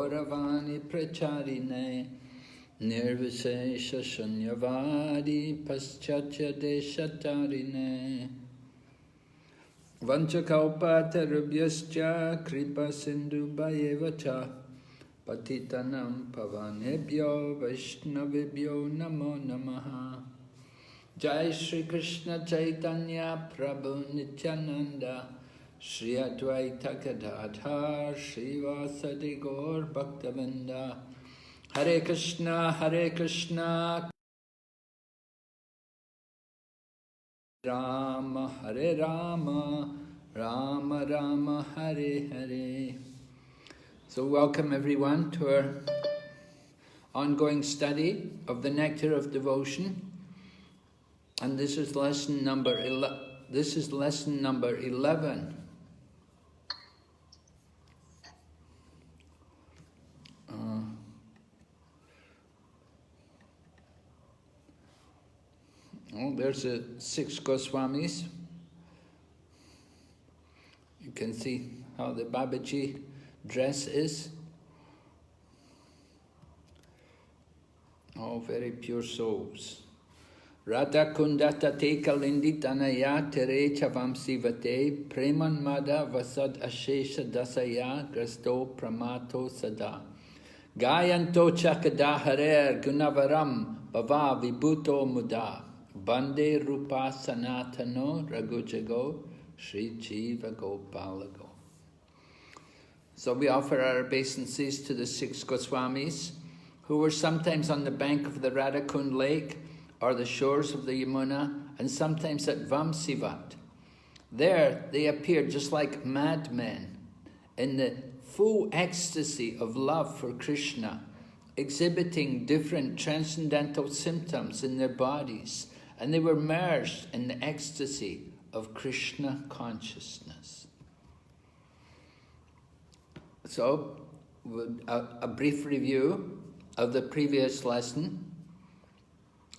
Gauravani Pracharine Nirvisesha Shunyavadi Paschatya Deshatarine Vanchakalpatarubhyascha Kripa Sindhu Bhayevacha Patitanam Pavanebhyo Vaishnavibhyo Namo Namaha. Jai Shri Krishna Chaitanya Prabhu Nityananda Shri Advaita Gadadhar Shri Vasadi Gaur Bhaktavinda Hare Krishna Rama Hare Rama Rama Rama Hare Hare. So welcome everyone to our ongoing study of the Nectar of Devotion. And this is lesson number 11. There's the 6 Goswamis. You can see how the Babaji dress is. All very pure souls. Radha kundata te kalindi tanaya tere chavam sivate preman mada vasad ashesha dasaya grasto pramato sada gayanto chakada harer gunavaram bhava vibhuto muda bande rupa sanatano ragujago Sri Jiva Gopalago. So we offer our obeisances to the 6 Goswamis who were sometimes on the bank of the Radhakund lake or the shores of the Yamuna, and sometimes at Vamsivat. There they appeared just like madmen in the full ecstasy of love for Krishna, exhibiting different transcendental symptoms in their bodies, and they were merged in the ecstasy of Krishna consciousness. So, a brief review of the previous lesson.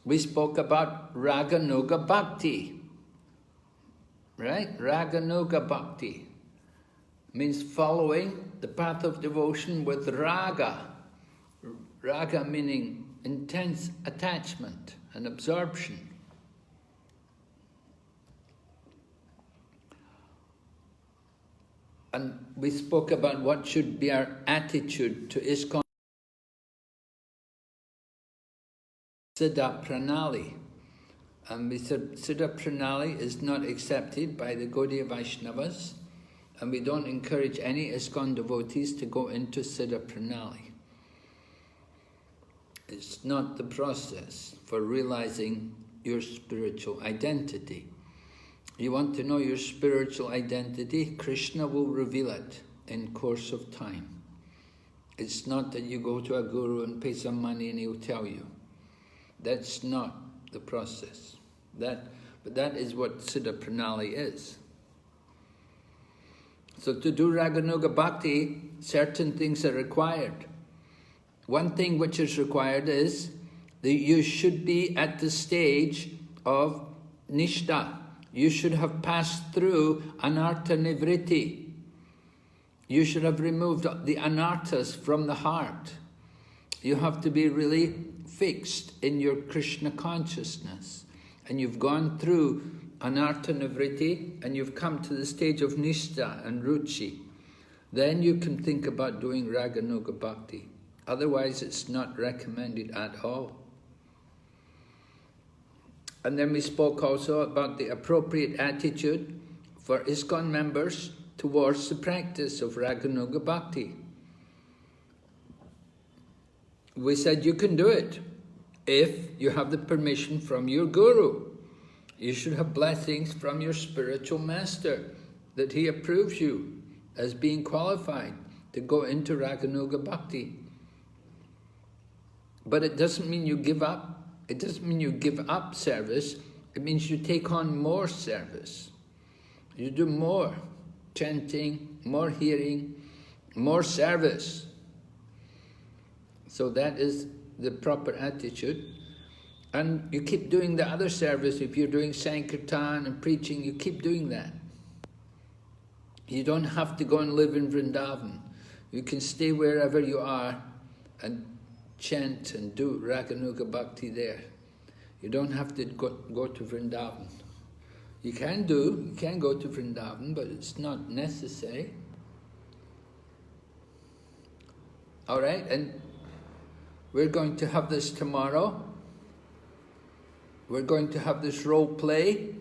We spoke about Raganuga Bhakti, right? Raganuga Bhakti means following the path of devotion with Raga. Raga meaning intense attachment and absorption. And we spoke about what should be our attitude to ISKCON. Siddha Pranali. And we said Siddha Pranali is not accepted by the Gaudiya Vaishnavas, and we don't encourage any ISKCON devotees to go into Siddha Pranali. It's not the process for realizing your spiritual identity. You want to know your spiritual identity, Krishna will reveal it in course of time. It's not that you go to a guru and pay some money and he'll tell you. That's not the process. But that is what Siddha Pranali is. So to do Raganuga Bhakti, certain things are required. One thing which is required is that you should be at the stage of Nishtha. You should have passed through Anartha Nivritti. You should have removed the Anarthas from the heart. You have to be really fixed in your Krishna consciousness. And you've gone through Anartha Nivritti and you've come to the stage of Nishtha and Ruchi. Then you can think about doing Raganuga Bhakti. Otherwise it's not recommended at all. And then we spoke also about the appropriate attitude for ISKCON members towards the practice of Raganuga Bhakti. We said you can do it if you have the permission from your guru. You should have blessings from your spiritual master that he approves you as being qualified to go into Raganuga Bhakti. But it doesn't mean you give up. It doesn't mean you give up service. It means you take on more service. You do more chanting, more hearing, more service. So that is the proper attitude. And you keep doing the other service. If you're doing Sankirtan and preaching, you keep doing that. You don't have to go and live in Vrindavan. You can stay wherever you are and chant and do Raganuga Bhakti there. You don't have to go to Vrindavan. You can go to Vrindavan, but it's not necessary. All right, and we're going to have this tomorrow. We're going to have this role play.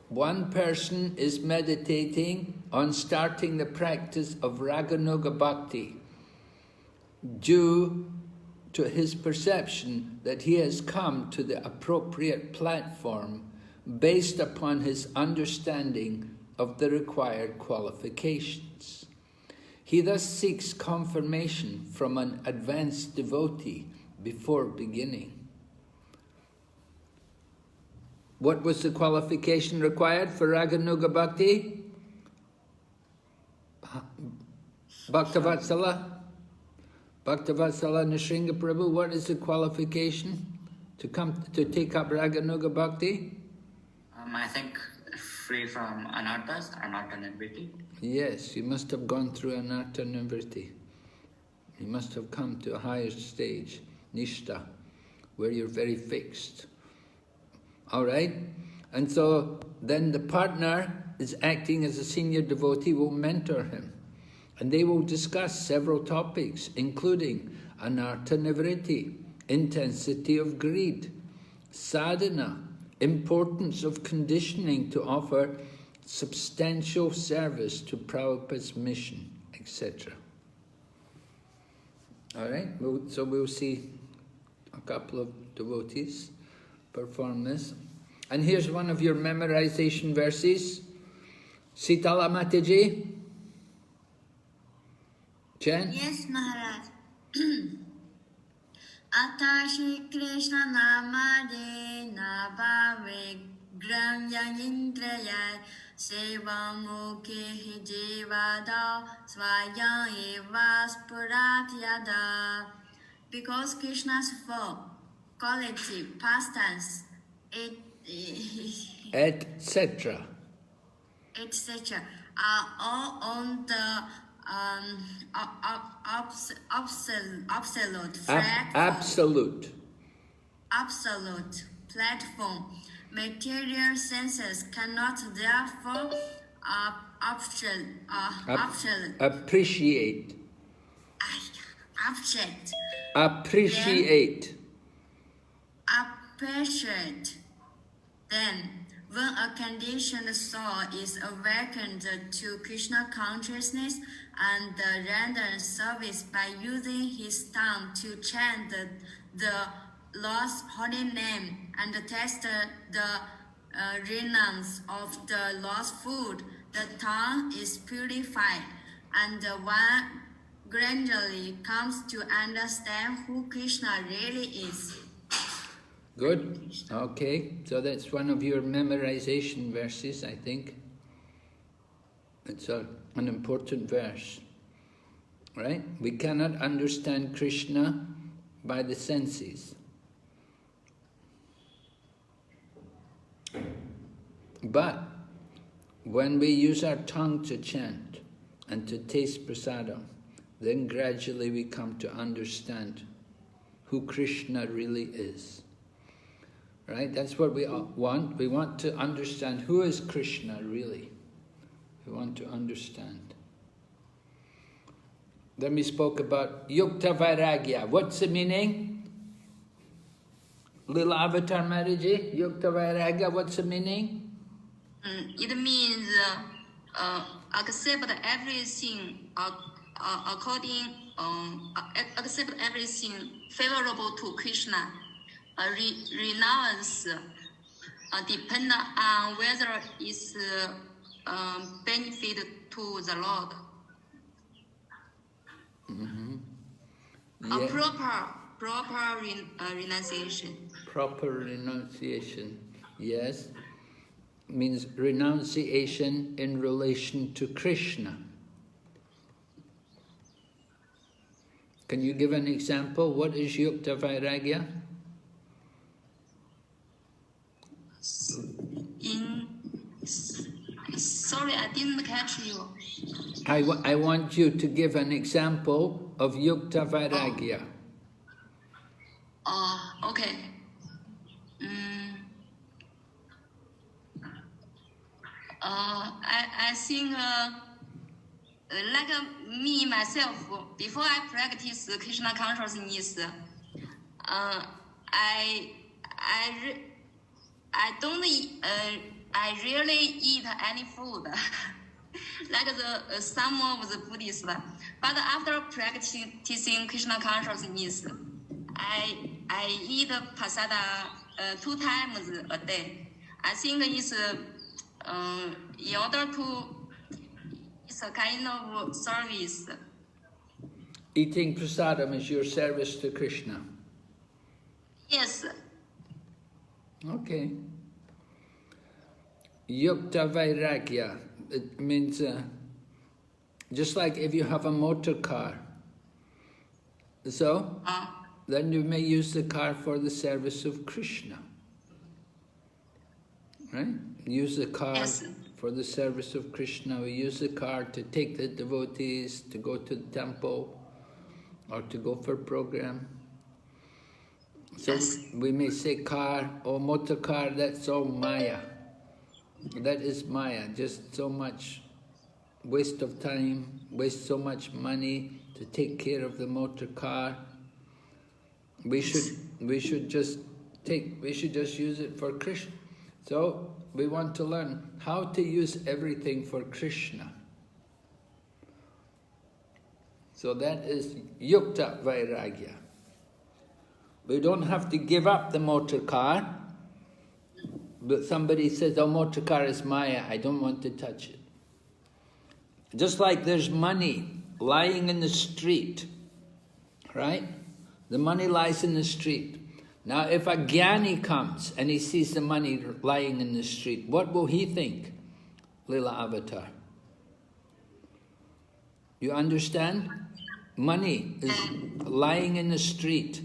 One person is meditating on starting the practice of Raganuga Bhakti due to his perception that he has come to the appropriate platform based upon his understanding of the required qualifications. He thus seeks confirmation from an advanced devotee before beginning. What was the qualification required for Raganuga Bhakti? Bhaktavatsala? Bhaktavatsala Nrsinga Prabhu, what is the qualification to take up Raganuga Bhakti? I think free from anarthas, anartha nivritti. Yes, you must have gone through anartha nivritti. You must have come to a higher stage, nishta, where you're very fixed. All right? And so then the partner is acting as a senior devotee, will mentor him. And they will discuss several topics, including anartha nivritti, intensity of greed, sadhana, importance of conditioning to offer substantial service to Prabhupada's mission, etc. All right? So we'll see a couple of devotees perform this. And here's one of your memorization verses. Sitala Mataji. Chen? Yes, Maharaj. Atashi Krishna Namade Nabhave Gram Yanindraya Seva Mukhi Jivada Svayam Eva Spurat Yada. Because Krishna's form, quality, past tense, etc. are all on the absolute platform. Material senses cannot therefore appreciate. Then, when a conditioned soul is awakened to Krishna consciousness and renders service by using his tongue to chant the Lord's holy name and taste the renounce of the Lord's food, the tongue is purified, and one gradually comes to understand who Krishna really is. Good. Okay, so that's one of your memorization verses, I think. It's an important verse, right? We cannot understand Krishna by the senses. But when we use our tongue to chant and to taste prasadam, then gradually we come to understand who Krishna really is. Right? That's what we want. We want to understand who is Krishna really. We want to understand. Then we spoke about Yukta Vairagya. What's the meaning? Little Avatar Maharaji, Yukta Vairagya, what's the meaning? It means accept everything accept everything favorable to Krishna. Renounce depend on whether it's benefit to the Lord. Mm-hmm. Yeah. A proper renunciation. Proper renunciation, yes. Means renunciation in relation to Krishna. Can you give an example? What is Yukta Vairagya? Sorry, I didn't catch you. I want you to give an example of Yukta Vairagya. Okay. I think like me myself, before I practice Krishna consciousness, I don't I rarely eat any food like some of the Buddhists. But after practicing Krishna consciousness, I eat pasada 2 times a day. I think it's in order to, it's a kind of service. Eating prasadam is your service to Krishna. Yes. Okay. Yukta Vairagya, it means just like if you have a motor car. So, then you may use the car for the service of Krishna. Right? Use the car for the service of Krishna. We use the car to take the devotees to go to the temple or to go for a program. So we may say car or motor car, that's all Maya. That is Maya, just so much waste of time, waste so much money to take care of the motor car. We should just use it for Krishna. So we want to learn how to use everything for Krishna. So that is Yukta Vairagya. We don't have to give up the motor car, but somebody says, oh, motor car is Maya, I don't want to touch it. Just like there's money lying in the street, right? The money lies in the street. Now, if a Jnani comes and he sees the money lying in the street, what will he think? Lila Avatar. You understand? Money is lying in the street.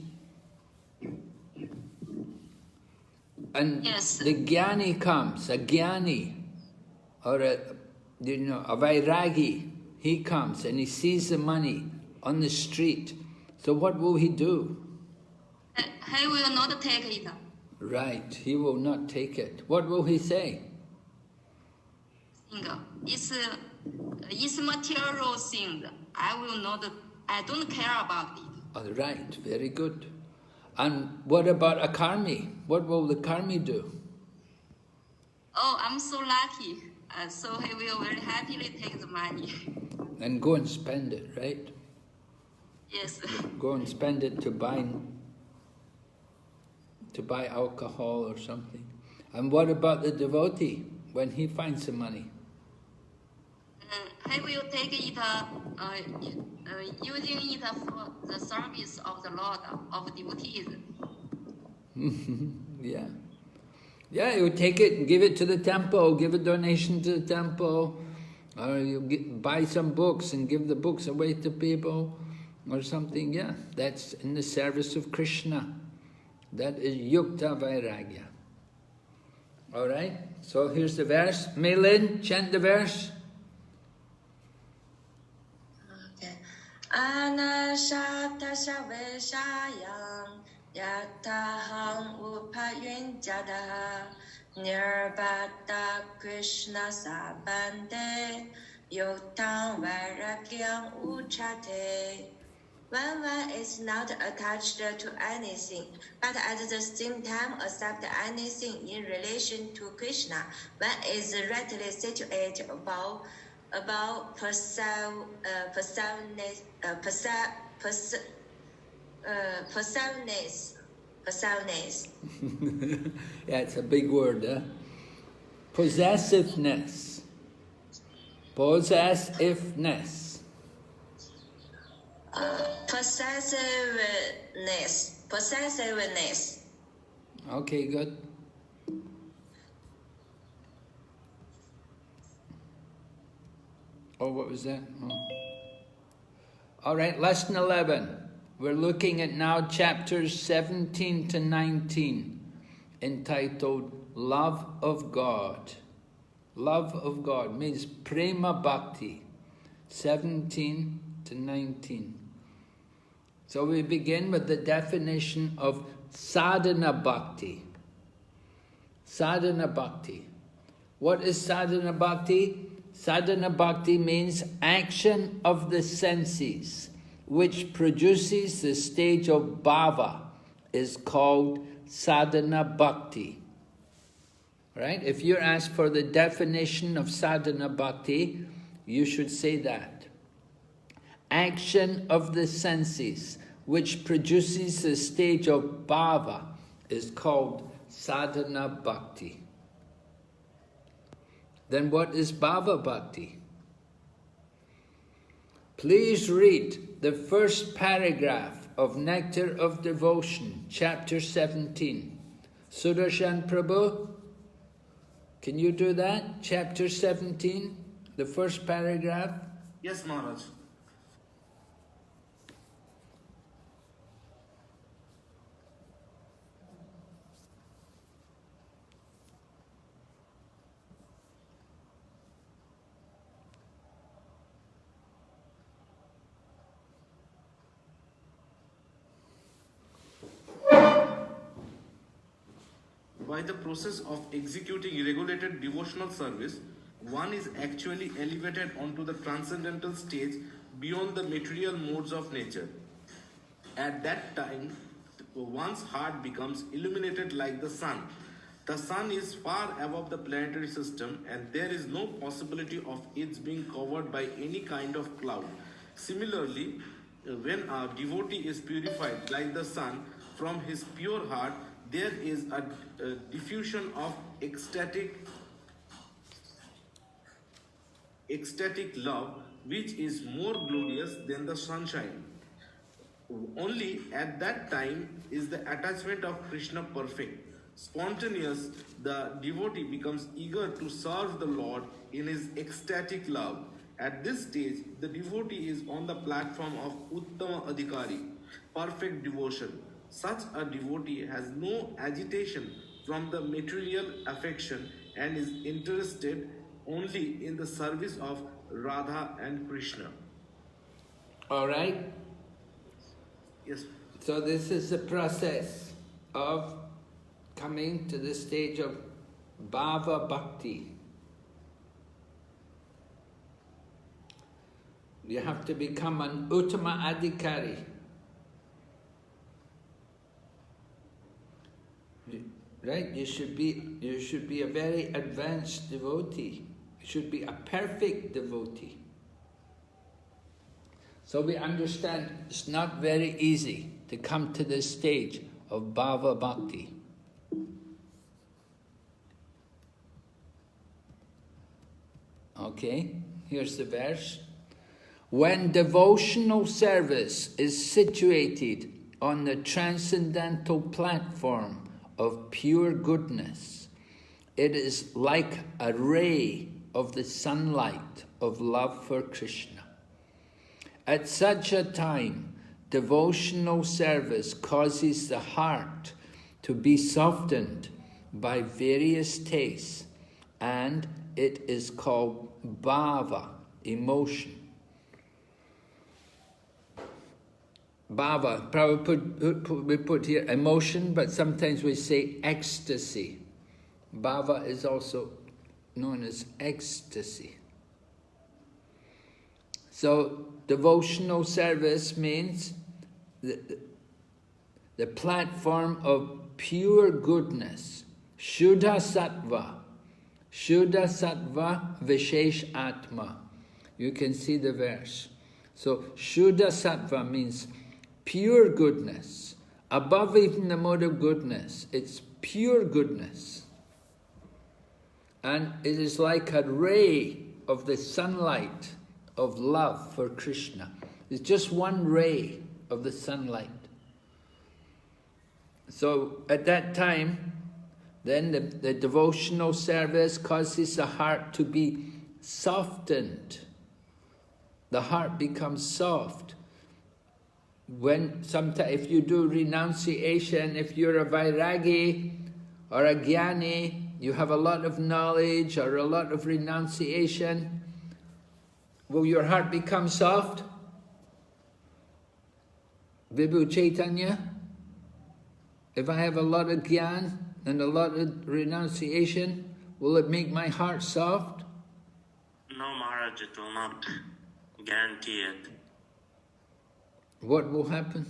And the Jnani comes, a Jnani, or a Vairagi, he comes and he sees the money on the street. So what will he do? He will not take it. Right, he will not take it. What will he say? It's material thing. I don't care about it. All right, very good. And what about a karmi? What will the karmi do? Oh, I'm so lucky. So he will very happily take the money. And go and spend it, right? Yes. Go and spend it to buy alcohol or something. And what about the devotee when he finds the money? He will take it, using it for the service of the Lord, of devotees. Yeah. Yeah, you take it and give it to the temple, give a donation to the temple, or you buy some books and give the books away to people, or something. Yeah, that's in the service of Krishna. That is Yukta Vairagya. All right, so here's the verse. Meilin, chant the verse. Okay. Anashata Shaveshayam Yataham Upayunjadaha Nirbata Krishna Sabande Yuktam Vairagyam Uchate. When one is not attached to anything, but at the same time accept anything in relation to Krishna, one is rightly situated about perceptiveness. Yeah, it's a big word, huh? Possessiveness. Possessiveness. Possessiveness. Okay, good. Oh, what was that? Oh. All right, lesson 11. We're looking at now chapters 17 to 19, entitled Love of God. Love of God means prema bhakti. 17 to 19. So we begin with the definition of sadhana bhakti. Sadhana bhakti. What is sadhana bhakti? Sadhana bhakti means action of the senses, which produces the stage of bhava, is called sadhana bhakti. Right? If you're asked for the definition of sadhana bhakti, you should say that. Action of the senses, which produces the stage of bhava, is called sadhana bhakti. Then what is bhava bhakti? Please read the first paragraph of Nectar of Devotion, chapter 17. Sudarshan Prabhu, can you do that? Chapter 17, the first paragraph. Yes, Maharaj. By the process of executing regulated devotional service, one is actually elevated onto the transcendental stage beyond the material modes of nature. At that time, one's heart becomes illuminated like the sun. The sun is far above the planetary system, and there is no possibility of its being covered by any kind of cloud. Similarly, when a devotee is purified like the sun from his pure heart, there is a diffusion of ecstatic love which is more glorious than the sunshine. Only at that time is the attachment of Krishna perfect. Spontaneous, the devotee becomes eager to serve the Lord in his ecstatic love. At this stage, the devotee is on the platform of Uttama Adhikari, perfect devotion. Such a devotee has no agitation from the material affection and is interested only in the service of Radha and Krishna. All right? Yes. So this is the process of coming to the stage of bhava bhakti. You have to become an uttama adhikari. Right? You should be a very advanced devotee. You should be a perfect devotee. So we understand it's not very easy to come to this stage of bhava bhakti. Okay, here's the verse. When devotional service is situated on the transcendental platform of pure goodness, it is like a ray of the sunlight of love for Krishna. At such a time, devotional service causes the heart to be softened by various tastes, and it is called bhava, emotion. Bhava, probably we put here emotion, but sometimes we say ecstasy. Bhava is also known as ecstasy. So devotional service means the platform of pure goodness, Shuddha Sattva. Shuddha Sattva Vishesh Atma. You can see the verse. So Shuddha Sattva means pure goodness, above even the mode of goodness. It's pure goodness. And it is like a ray of the sunlight of love for Krishna. It's just one ray of the sunlight. So at that time, then the devotional service causes the heart to be softened. The heart becomes soft. When sometimes, if you do renunciation, if you're a vairagi or a jnani, you have a lot of knowledge or a lot of renunciation. will your heart become soft? Vibhu Chaitanya? If I have a lot of gyan and a lot of renunciation, will it make my heart soft? No, Maharaj, it will not guarantee it. What will happen?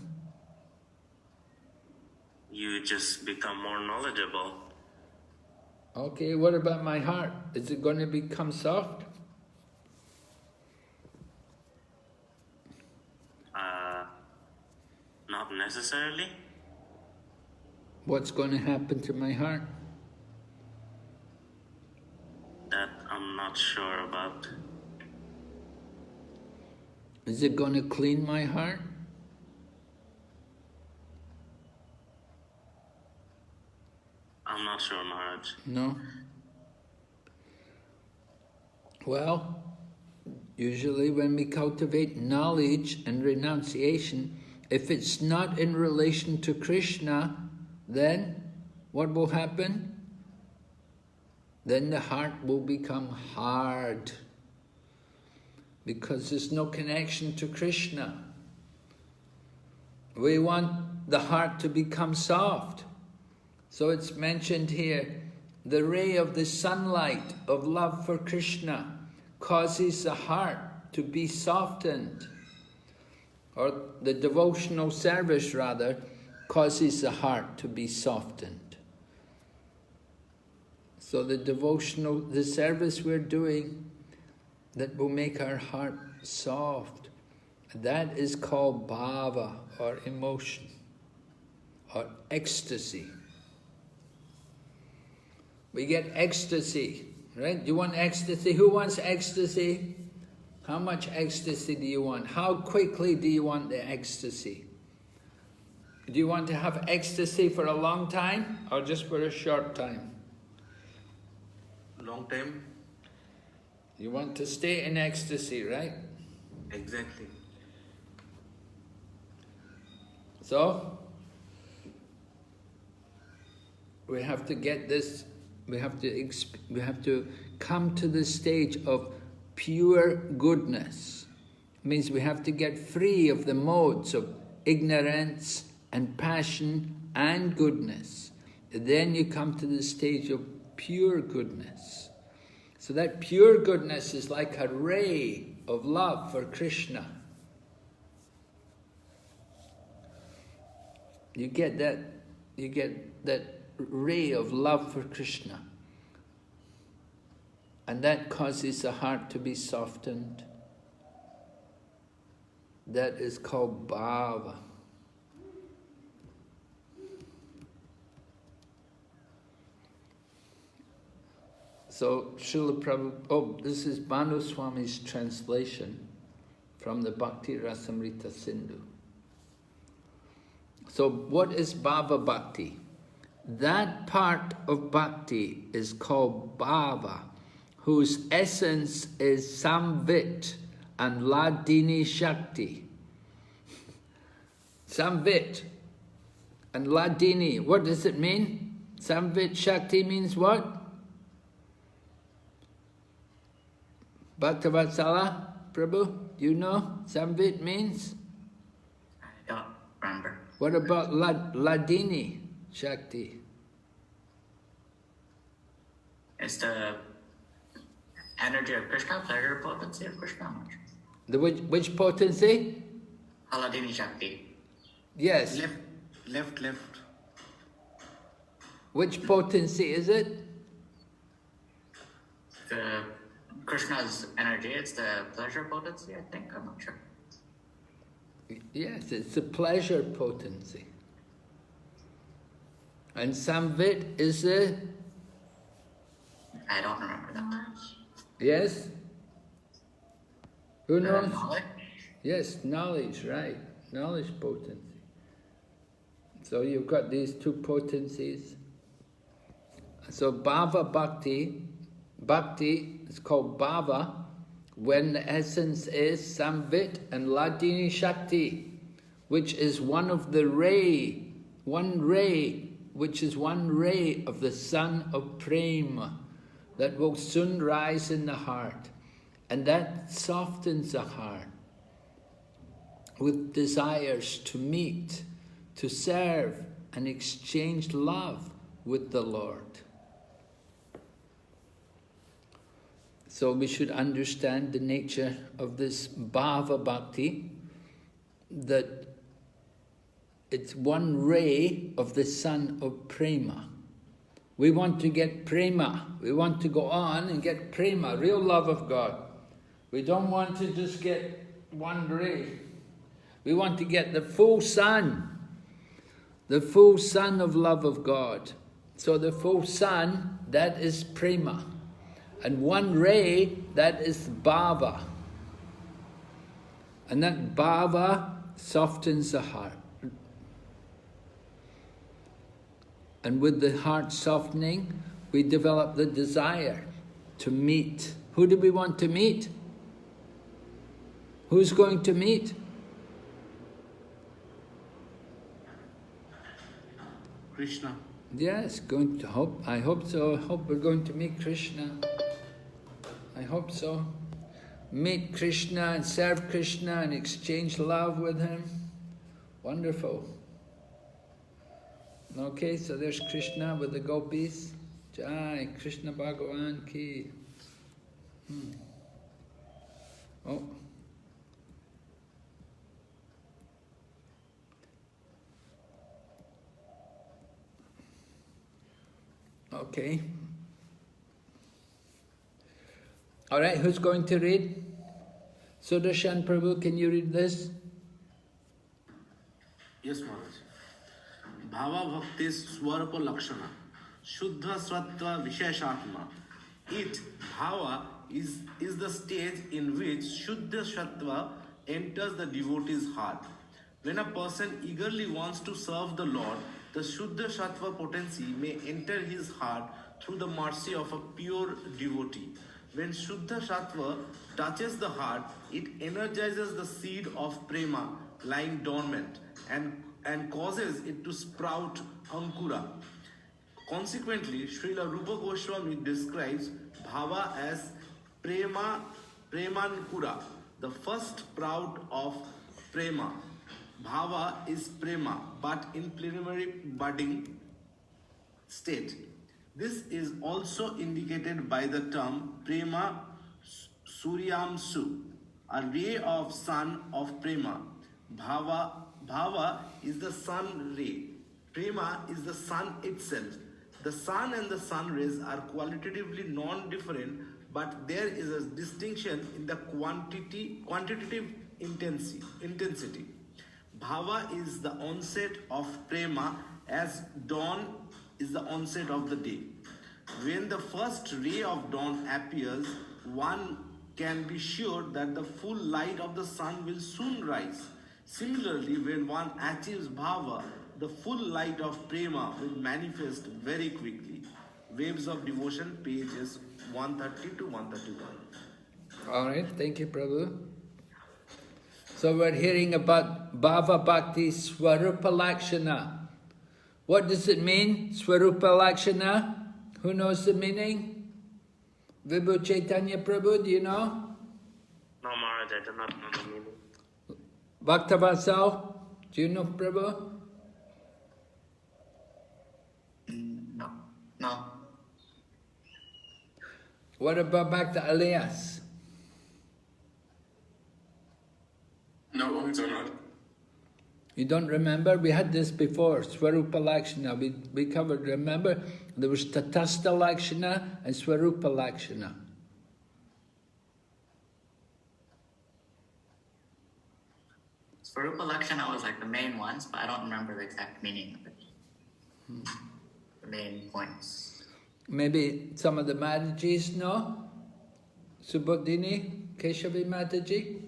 You just become more knowledgeable. Okay, what about my heart? Is it going to become soft? Not necessarily. What's going to happen to my heart? That I'm not sure about. Is it going to clean my heart? I'm not sure, Maharaj. No? Well, usually when we cultivate knowledge and renunciation, if it's not in relation to Krishna, then what will happen? Then the heart will become hard, because there's no connection to Krishna. We want the heart to become soft. So it's mentioned here, the ray of the sunlight of love for Krishna causes the heart to be softened. Or the devotional service, rather, causes the heart to be softened. So the service we're doing that will make our heart soft, that is called bhava, or emotion, or ecstasy. We get ecstasy, right? Do you want ecstasy? Who wants ecstasy? How much ecstasy do you want? How quickly do you want the ecstasy? Do you want to have ecstasy for a long time or just for a short time? Long time. You want to stay in ecstasy, right? Exactly. So, we have to get this, we have to come to the stage of pure goodness. It means we have to get free of the modes of ignorance and passion and goodness. Then you come to the stage of pure goodness. So that pure goodness is like a ray of love for Krishna. You get that ray of love for Krishna. And that causes the heart to be softened. That is called bhava. So, Srila Prabhupada, this is Bhanu Swami's translation from the Bhakti Rasamrita Sindhu. So, what is bhava bhakti? That part of bhakti is called bhava, whose essence is samvit and ladini shakti. Samvit and ladini, what does it mean? Samvit shakti means what? Bhaktavatsala, Prabhu, do you know samvit means? I don't remember. What about ladini shakti? It's the energy of Krishna, pleasure potency of Krishna. The which potency? Haladini Shakti. Yes. Left. Which potency is it? The Krishna's energy, it's the pleasure potency, I think. I'm not sure. Yes, it's the pleasure potency. And samvit is the... I don't remember that. Yes? Who knows? Knowledge? Yes, knowledge, right. Knowledge potency. So you've got these two potencies. So bhava bhakti, bhakti is called bhava, when the essence is samvit and ladini shakti, which is one of the ray, which is one ray of the sun of prema, that will soon rise in the heart. And that softens the heart with desires to meet, to serve, and exchange love with the Lord. So we should understand the nature of this bhava bhakti, that it's one ray of the sun of prema. We want to get prema. We want to go on and get prema, real love of God. We don't want to just get one ray. We want to get the full sun of love of God. So the full sun, that is prema. And one ray, that is bhava. And that bhava softens the heart. And with the heart softening, we develop the desire to meet. Who do we want to meet? Who's going to meet? Krishna. Yes, I hope so. I hope we're going to meet Krishna. I hope so. Meet Krishna and serve Krishna and exchange love with him. Wonderful. Okay, so there's Krishna with the gopis. Jai, Krishna Bhagavan ki. Oh. Okay. All right, who's going to read? Sudarshan Prabhu, can you read this? Yes, Maharaj. Bhava Bhakti Swarupa Lakshana Shuddha Svatva Visheshatma. It, Bhava, is the stage in which Shuddha Sattva enters the devotee's heart. When a person eagerly wants to serve the Lord, the Shuddha Sattva potency may enter his heart through the mercy of a pure devotee. When Shuddha Sattva touches the heart, it energizes the seed of prema lying dormant and causes it to sprout ankura. Consequently, Srila Rupa Goswami describes bhava as premankura, the first sprout of prema. Bhava is prema, but in preliminary budding state. This is also indicated by the term prema suryamsu, a ray of sun of prema. Bhava is the sun ray. Prema is the sun itself. The sun and the sun rays are qualitatively non-different, but there is a distinction in the quantitative intensity. Bhava is the onset of prema, as dawn is the onset of the day. When the first ray of dawn appears, one can be sure that the full light of the sun will soon rise. Similarly, when one achieves bhava, the full light of prema will manifest very quickly. Waves of Devotion, pages 130 to 131. All right, thank you, Prabhu. So we're hearing about Bhava Bhakti Swarupa Lakshana. What does it mean, Swarupa Lakshana? Who knows the meaning? Vibhu Chaitanya Prabhu, do you know? No, Maharaj, I do not know the meaning. Bhaktavasal, do you know Prabhu? No. What about Bhakta Elias? No, I do not. You don't remember? We had this before, Swarupa Lakshana. We covered, remember? There was Tatastha Lakshana and Swarupa Lakshana. Swarupa Lakshana was like the main ones, but I don't remember the exact meaning of it. The main points. Maybe some of the Matajis know? Subodhini, Keshavi Mataji?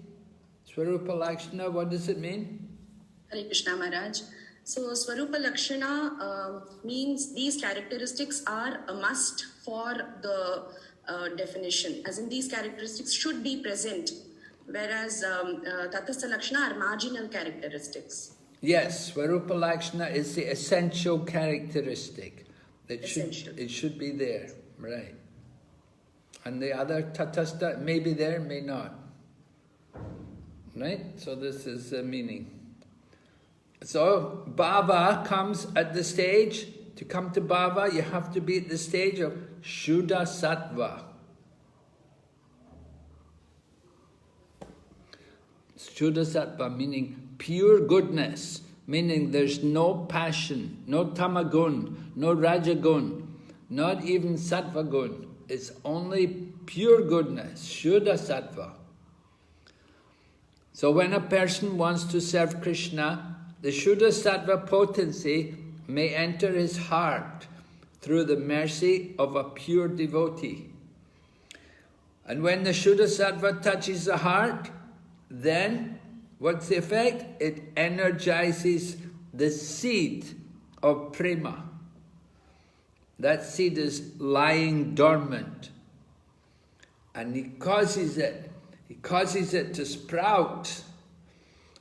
Swarupa Lakshana, what does it mean? Hare Krishna Maharaj. So Swarupa Lakshana means these characteristics are a must for the definition. As in, these characteristics should be present, whereas Tatastha Lakshana are marginal characteristics. Yes, Swarupa Lakshana is the essential characteristic. It should be there, right. And the other tatastha may be there, may not. Right? So this is the meaning. So bhava comes at the stage. To come to bhava, you have to be at the stage of Shuddha Sattva. Shuddha Sattva meaning pure goodness, meaning there's no passion, no tamagun, no rajagun, not even sattvagun. It's only pure goodness, Shuddha Sattva. So when a person wants to serve Krishna, the Shuddha Sattva potency may enter his heart through the mercy of a pure devotee. And when the Shuddha Sattva touches the heart, then what's the effect? It energizes the seed of prema. That seed is lying dormant. And he causes it to sprout.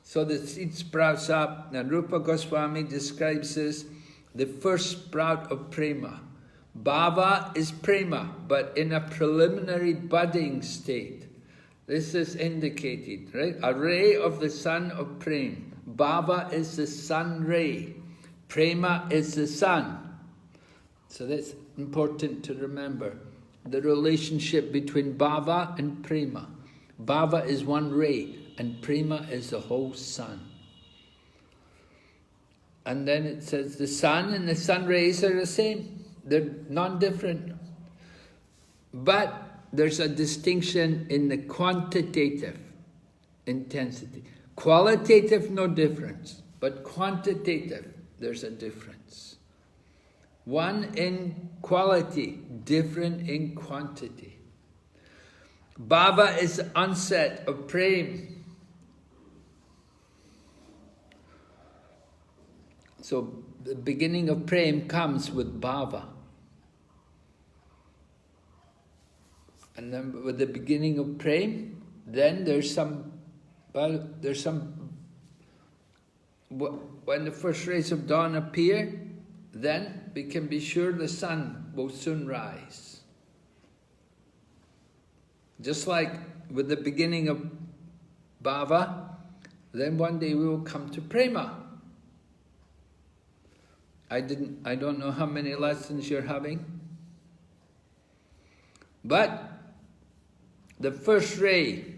So the seed sprouts up. And Rupa Goswami describes this, the first sprout of prema. Bhava is prema, but in a preliminary budding state. This is indicated, right? A ray of the sun of prema. Bhava is the sun ray. Prema is the sun. So that's important to remember. The relationship between bhava and prema. Bhava is one ray, and prema is the whole sun. And then it says the sun and the sun rays are the same. They're non-different. But there's a distinction in the quantitative intensity. Qualitative, no difference. But quantitative, there's a difference. One in quality, different in quantity. Bhava is the onset of prema. So the beginning of prema comes with bhava. And then with the beginning of prema, then there's some, when the first rays of dawn appear, then we can be sure the sun will soon rise. Just like with the beginning of bhava, then one day we will come to prema. I don't know how many lessons you're having, but the first ray,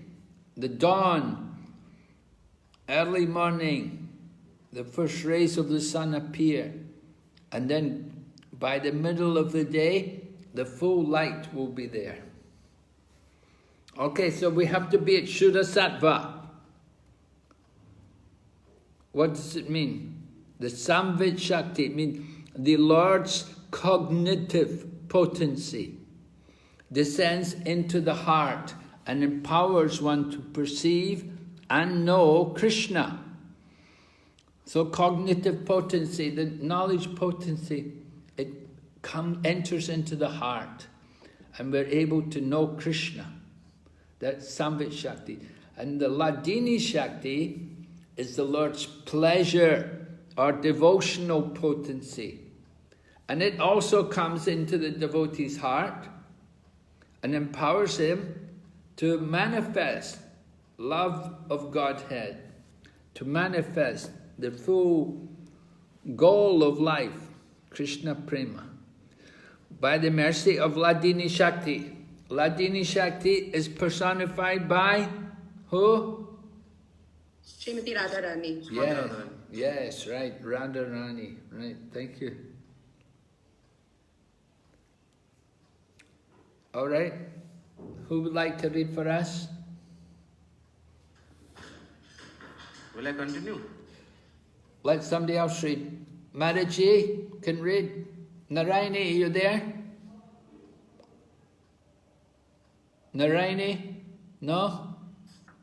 the dawn, early morning, the first rays of the sun appear, and then by the middle of the day, the full light will be there. Okay, so we have to be at Shuddha Sattva. What does it mean? The Samvit Shakti means the Lord's cognitive potency descends into the heart and empowers one to perceive and know Krishna. So cognitive potency, the knowledge potency, it enters into the heart and we're able to know Krishna. That's Samvit Shakti. And the Ladini Shakti is the Lord's pleasure or devotional potency. And it also comes into the devotee's heart and empowers him to manifest love of Godhead, to manifest the full goal of life, Krishna Prema, by the mercy of Ladini Shakti. Ladini Shakti is personified by who? Srimati Radharani. Yeah. Yes, right, Radharani, right, thank you. All right, who would like to read for us? Will I continue? Let somebody else read. Maraji can read. Narayani, are you there? Narayani? No?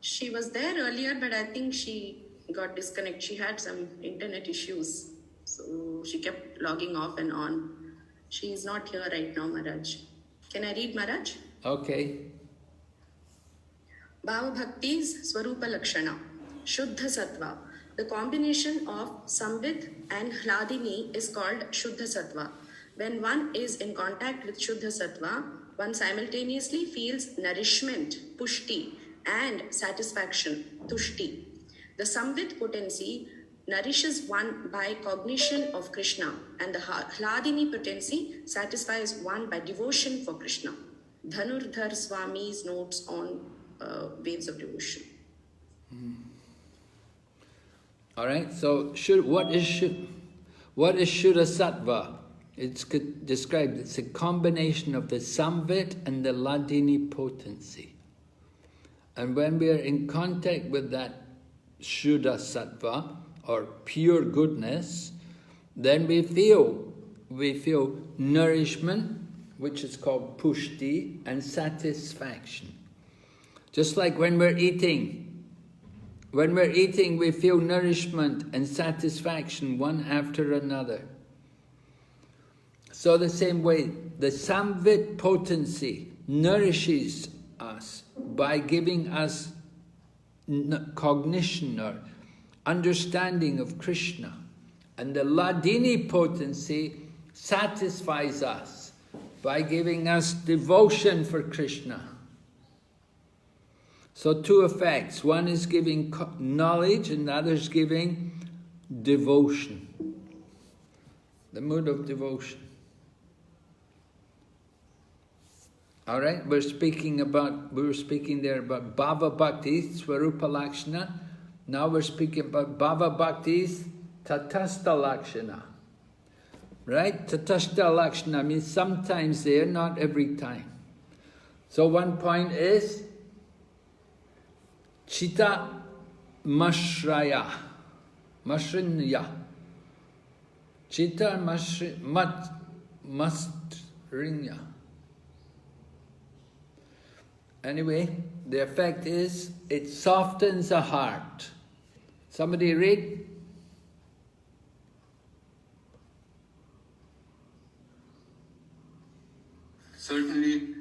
She was there earlier, but I think she got disconnected. She had some internet issues, so she kept logging off and on. She is not here right now, Maharaj. Can I read, Maharaj? Okay. Bhava Bhakti's Swarupa Lakshana, Shuddha Sattva. The combination of Samvit and Hladini is called Shuddha Sattva. When one is in contact with Shuddha Sattva, one simultaneously feels nourishment, pushti, and satisfaction, tushti. The samvit potency nourishes one by cognition of Krishna, and the hladini potency satisfies one by devotion for Krishna. Dhanurdhar Swami's notes on waves of devotion. All right, so what is Shuddha Sattva? It's described, it's a combination of the samvit and the hladini potency. And when we are in contact with that Shuddha Sattva, or pure goodness, then we feel nourishment, which is called pushti, and satisfaction. Just like when we're eating, we feel nourishment and satisfaction one after another. So the same way, the samvit potency nourishes us by giving us cognition or understanding of Krishna. And the hladini potency satisfies us by giving us devotion for Krishna. So two effects. One is giving knowledge and the other is giving devotion. The mood of devotion. All right, we were speaking there about Bhava Bhakti's Swarupa Lakshana. Now we're speaking about Bhava Bhakti's Tatastha Lakshana. Right? Tatastha Lakshana means sometimes there, not every time. So one point is Chitta Mashraya. Mashrinya. Chitta Masrinya. Anyway, the effect is, it softens the heart. Somebody read? Certainly,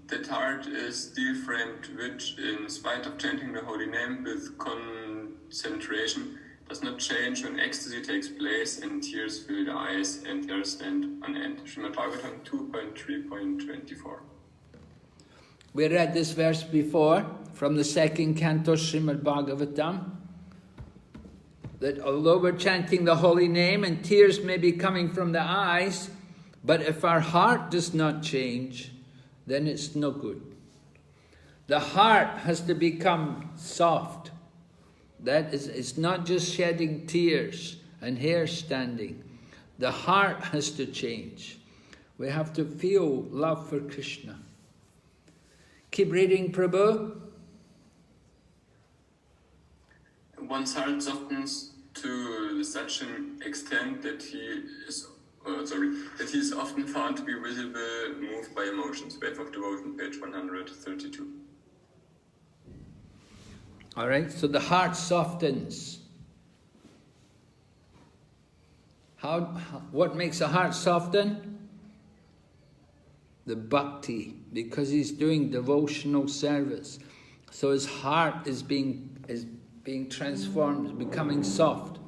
that heart is deframed, which, in spite of chanting the holy name with concentration, does not change when ecstasy takes place and tears fill the eyes and hairs stand on end. Srimad Bhagavatam 2.3.24. We read this verse before from the second canto Srimad Bhagavatam, that although we're chanting the holy name and tears may be coming from the eyes, but if our heart does not change, then it's no good. The heart has to become soft. That is, it's not just shedding tears and hair standing. The heart has to change. We have to feel love for Krishna. Keep reading, Prabhu. One's heart softens to such an extent that he is often found to be visible, moved by emotions. Wave of Devotion, page 132. All right, so the heart softens. What makes a heart soften? The bhakti, because he's doing devotional service. So his heart is being transformed, is becoming soft.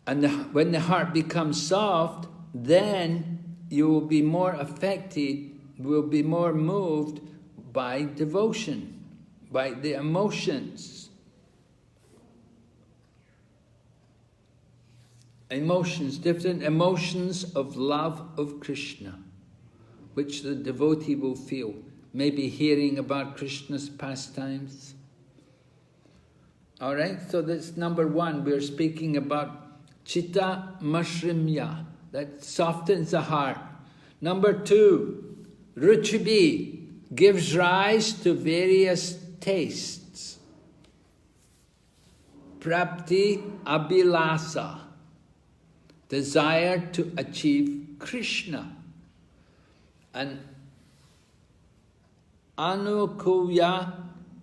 And when the heart becomes soft, then you will be more affected, will be more moved by devotion, by the emotions. Emotions, different emotions of love of Krishna, which the devotee will feel. Maybe hearing about Krishna's pastimes. All right, so that's number one. We're speaking about Chitta Mashrimya, that softens the heart. Number two, Ruchibi gives rise to various tastes. Prapti Abhilasa, desire to achieve Krishna. And Anukuya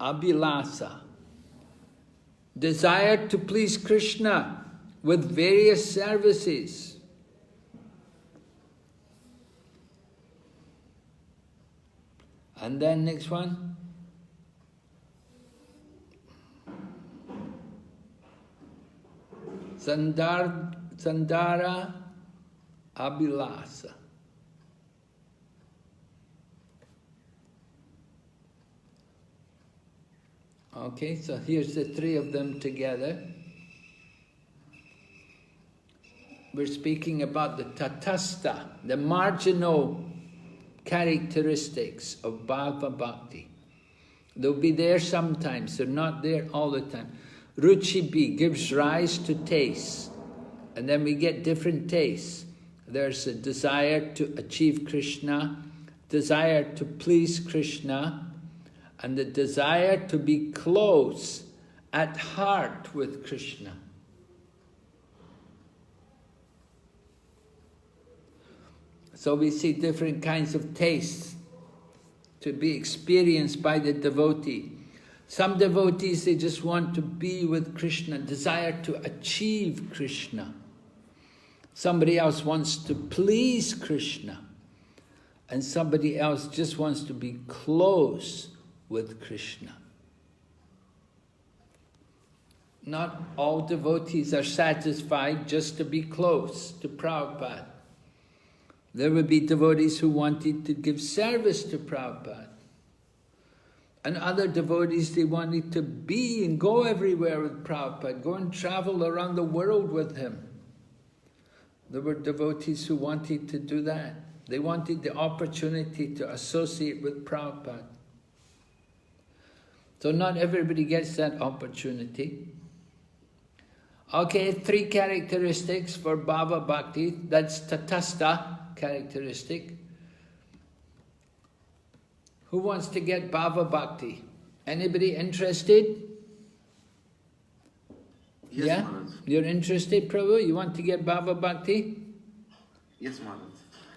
Abhilasa, desire to please Krishna with various services. And then next one. Sandara Abhilasa. Okay, so here's the three of them together. We're speaking about the tatastha, the marginal characteristics of Bhava Bhakti. They'll be there sometimes, they're not there all the time. Ruchi gives rise to taste, and then we get different tastes. There's a desire to achieve Krishna, desire to please Krishna, and the desire to be close at heart with Krishna. So we see different kinds of tastes to be experienced by the devotee. Some devotees, they just want to be with Krishna, desire to achieve Krishna. Somebody else wants to please Krishna. And somebody else just wants to be close with Krishna. Not all devotees are satisfied just to be close to Prabhupada. There would be devotees who wanted to give service to Prabhupada. And other devotees, they wanted to be and go everywhere with Prabhupada, go and travel around the world with him. There were devotees who wanted to do that. They wanted the opportunity to associate with Prabhupada. So not everybody gets that opportunity. Okay, three characteristics for Bhava Bhakti. That's tatastha characteristic. Who wants to get Bhava Bhakti? Anybody interested? Yes, yeah? Maharaj. You're interested, Prabhu? You want to get Bhava Bhakti? Yes, Maharaj.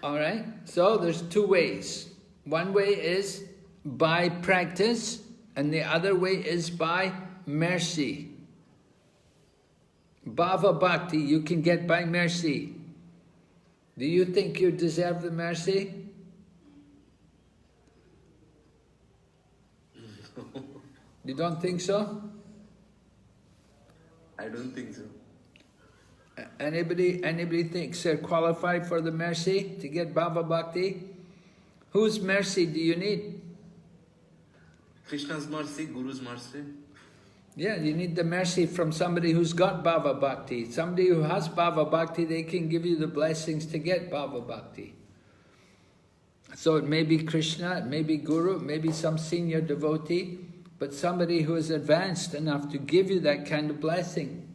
All right. So there's two ways. One way is by practice, and the other way is by mercy. Bhava Bhakti you can get by mercy. Do you think you deserve the mercy? You don't think so? I don't think so. Anybody thinks they're qualified for the mercy to get Bhava Bhakti? Whose mercy do you need? Krishna's mercy, Guru's mercy. Yeah, you need the mercy from somebody who's got Bhava Bhakti. Somebody who has Bhava Bhakti, they can give you the blessings to get Bhava Bhakti. So it may be Krishna, it may be Guru, it may be some senior devotee, but somebody who is advanced enough to give you that kind of blessing.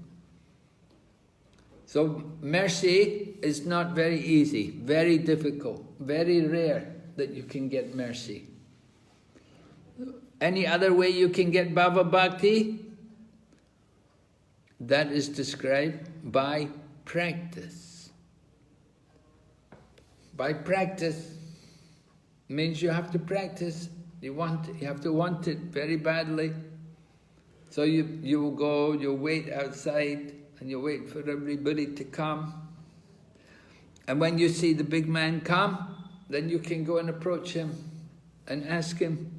So mercy is not very easy, very difficult, very rare that you can get mercy. Any other way you can get Bhava Bhakti? That is described by practice. By practice means you have to practice. You have to want it very badly. So you will go, you'll wait outside, and you'll wait for everybody to come. And when you see the big man come, then you can go and approach him and ask him,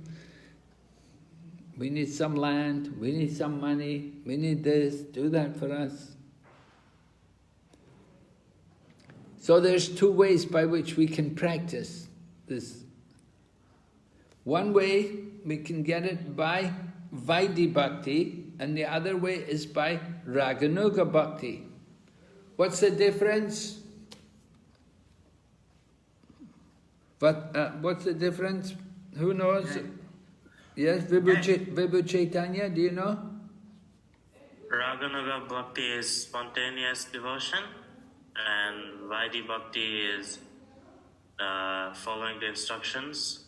we need some land, we need some money, we need this, do that for us. So there's two ways by which we can practice this. One way we can get it by Vaidhi Bhakti, and the other way is by Raganuga Bhakti. What's the difference? What's the difference? Who knows? Yes, Vibhu Chaitanya, do you know? Raganuga Bhakti is spontaneous devotion, and Vaidhi Bhakti is following the instructions.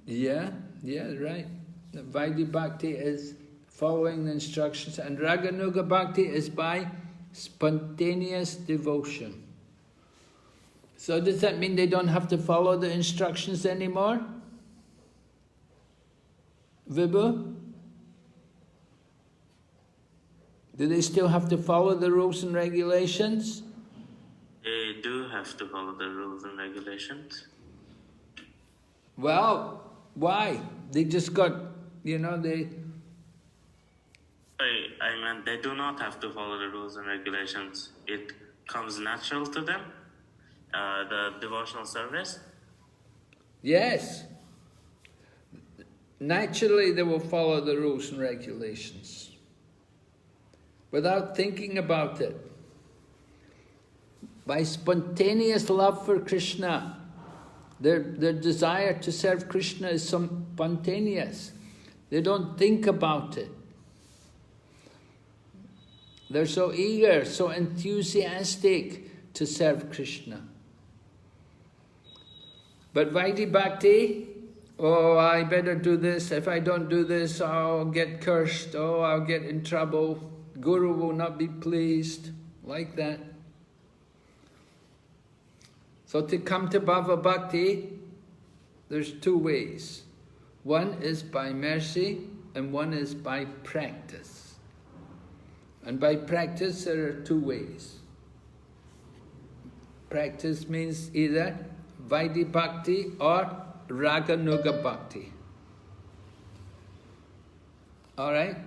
Yeah, right. The Vaidhi Bhakti is following the instructions, and Raganuga Bhakti is by spontaneous devotion. So does that mean they don't have to follow the instructions anymore? Vibhu? Do they still have to follow the rules and regulations? They do have to follow the rules and regulations. Well, why? They just got, they... I mean, they do not have to follow the rules and regulations. It comes natural to them. The devotional service? Yes. naturally they will follow the rules and regulations without thinking about it. By spontaneous love for Krishna, their desire to serve Krishna is spontaneous. They don't think about it. They're so eager, so enthusiastic to serve Krishna. But Vaidhi Bhakti, oh, I better do this. If I don't do this, I'll get cursed. Oh, I'll get in trouble. Guru will not be pleased. Like that. So to come to Bhava Bhakti, there's two ways. One is by mercy and one is by practice. And by practice there are two ways. Practice means either Vaidhi Bhakti or Raganuga Bhakti. Alright?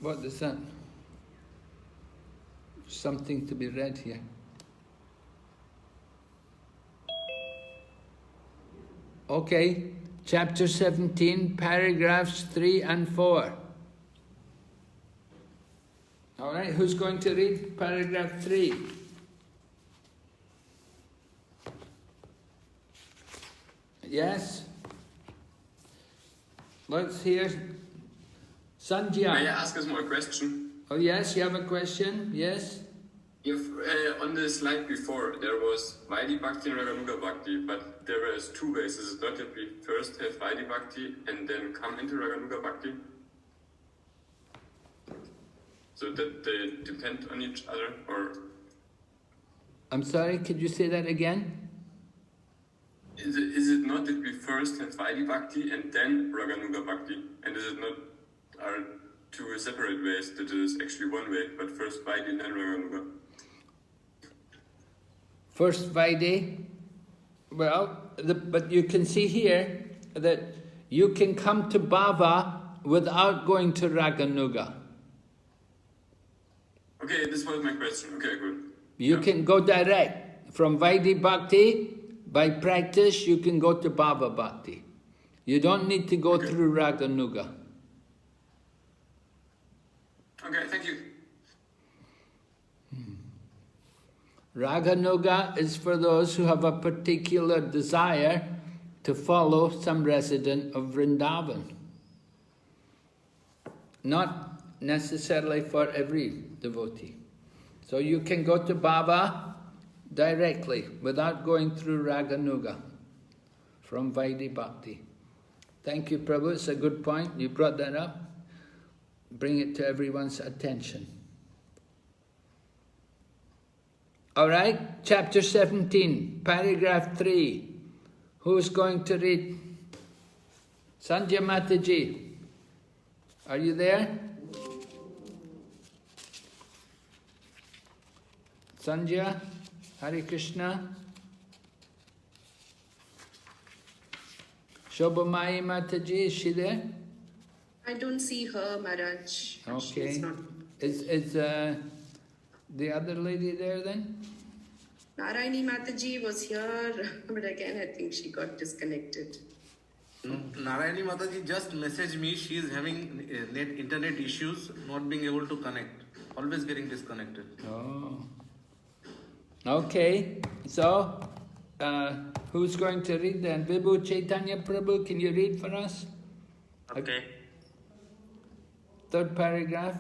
What is that? Something to be read here. Okay, chapter 17, paragraphs 3 and 4. Alright, who's going to read paragraph 3? Yes? Let's hear Sanjay. May I ask a small question? Oh yes, you have a question? Yes? If on the slide before there was Vaidhi Bhakti and Raganuga Bhakti, but there was two ways. Is it not that we first have Vaidhi Bhakti and then come into Raganuga Bhakti? So that they depend on each other, or? I'm sorry, could you say that again? Is it not that we first have Vaidhi Bhakti and then Raganuga Bhakti? And is it not are two separate ways that it is actually one way, but first Vaidhi and then Raganuga? First Vaidhi, well, but you can see here that you can come to Bhava without going to Raganuga. Okay, this was my question. Okay, good. You can go direct. From Vaidhi Bhakti, by practice, you can go to Bhava Bhakti. You don't need to go through Raganuga. Okay, thank you. Raganuga is for those who have a particular desire to follow some resident of Vrindavan. Not necessarily for every devotee. So you can go to Bhava directly, without going through Raganuga, from Vaidhi Bhakti. Thank you, Prabhu. It's a good point. You brought that up. Bring it to everyone's attention. Alright, chapter 17, paragraph 3. Who's going to read? Sanjay Mataji. Are you there? Sanjay, Hare Krishna. Shobhamai Mataji, is she there? I don't see her, Maharaj. Okay. She's not. Is the other lady there then? Narayani Mataji was here, but again I think she got disconnected. Narayani Mataji just messaged me. She is having internet issues, not being able to connect. Always getting disconnected. Oh. Okay. So, who's going to read then? Vibhu Chaitanya Prabhu, can you read for us? Okay. Third paragraph.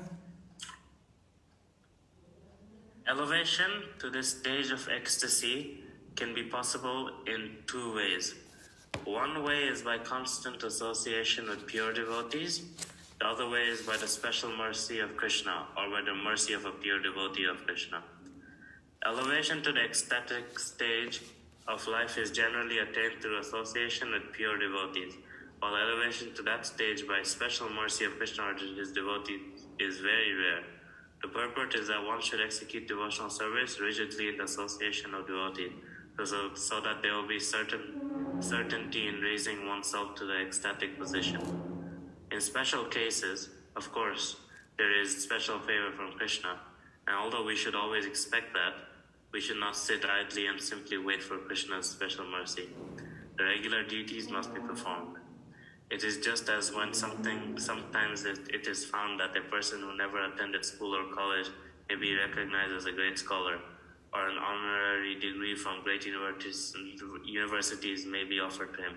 Elevation to this stage of ecstasy can be possible in two ways. One way is by constant association with pure devotees. The other way is by the special mercy of Krishna, or by the mercy of a pure devotee of Krishna. Elevation to the ecstatic stage of life is generally attained through association with pure devotees, while elevation to that stage by special mercy of Krishna or his devotees is very rare. The purport is that one should execute devotional service rigidly in the association of devotees, so that there will be certainty in raising oneself to the ecstatic position. In special cases, of course, there is special favor from Krishna, and although we should always expect that, we should not sit idly and simply wait for Krishna's special mercy. The regular duties must be performed. It is just as when sometimes it is found that a person who never attended school or college may be recognized as a great scholar, or an honorary degree from great universities may be offered to him.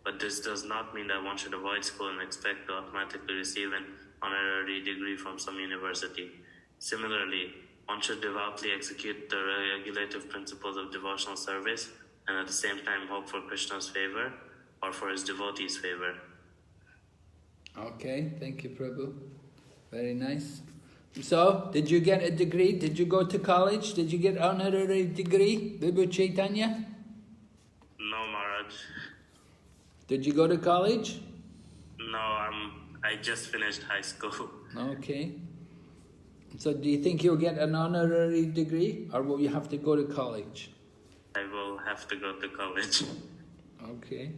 But this does not mean that one should avoid school and expect to automatically receive an honorary degree from some university. Similarly, one should devoutly execute the regulative principles of devotional service and at the same time hope for Krishna's favor or for his devotees' favor. Okay, thank you, Prabhu. Very nice. So, did you get a degree? Did you go to college? Did you get an honorary degree, Vibhu Chaitanya? No, Maharaj. Did you go to college? No, I just finished high school. Okay. So do you think you'll get an honorary degree, or will you have to go to college? I will have to go to college. Okay.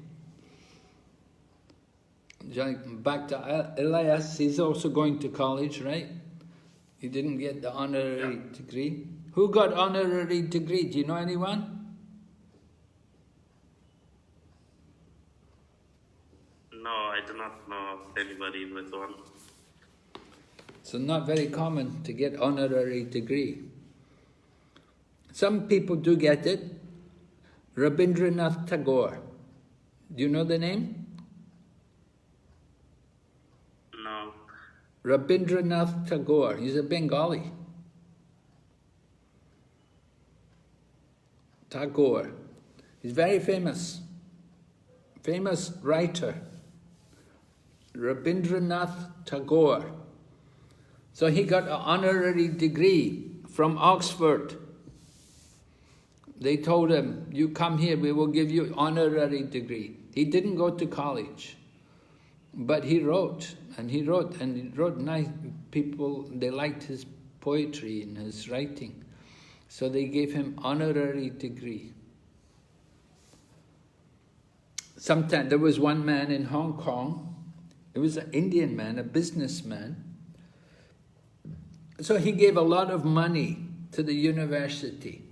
Back to Elias, he's also going to college, right? He didn't get the honorary degree. Who got honorary degree? Do you know anyone? No, I do not know of anybody with one. So not very common to get honorary degree. Some people do get it. Rabindranath Tagore. Do you know the name? No. Rabindranath Tagore. He's a Bengali. Tagore. He's very famous. Famous writer. Rabindranath Tagore. So he got an honorary degree from Oxford. They told him, you come here, we will give you an honorary degree. He didn't go to college, but he wrote, and he wrote nice. People, they liked his poetry and his writing. So they gave him honorary degree. Sometime, there was one man in Hong Kong. It was an Indian man, a businessman. So he gave a lot of money to the university.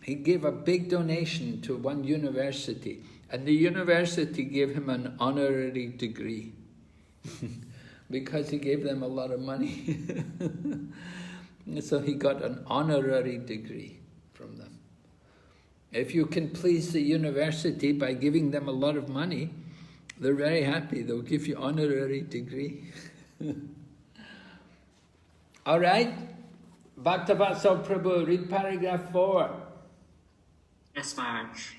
He gave a big donation to one university, and the university gave him an honorary degree because he gave them a lot of money. So he got an honorary degree from them. If you can please the university by giving them a lot of money, they're very happy. They'll give you honorary degree. All right? Bhaktavatsa Prabhu, read paragraph 4. Yes, Maharaj.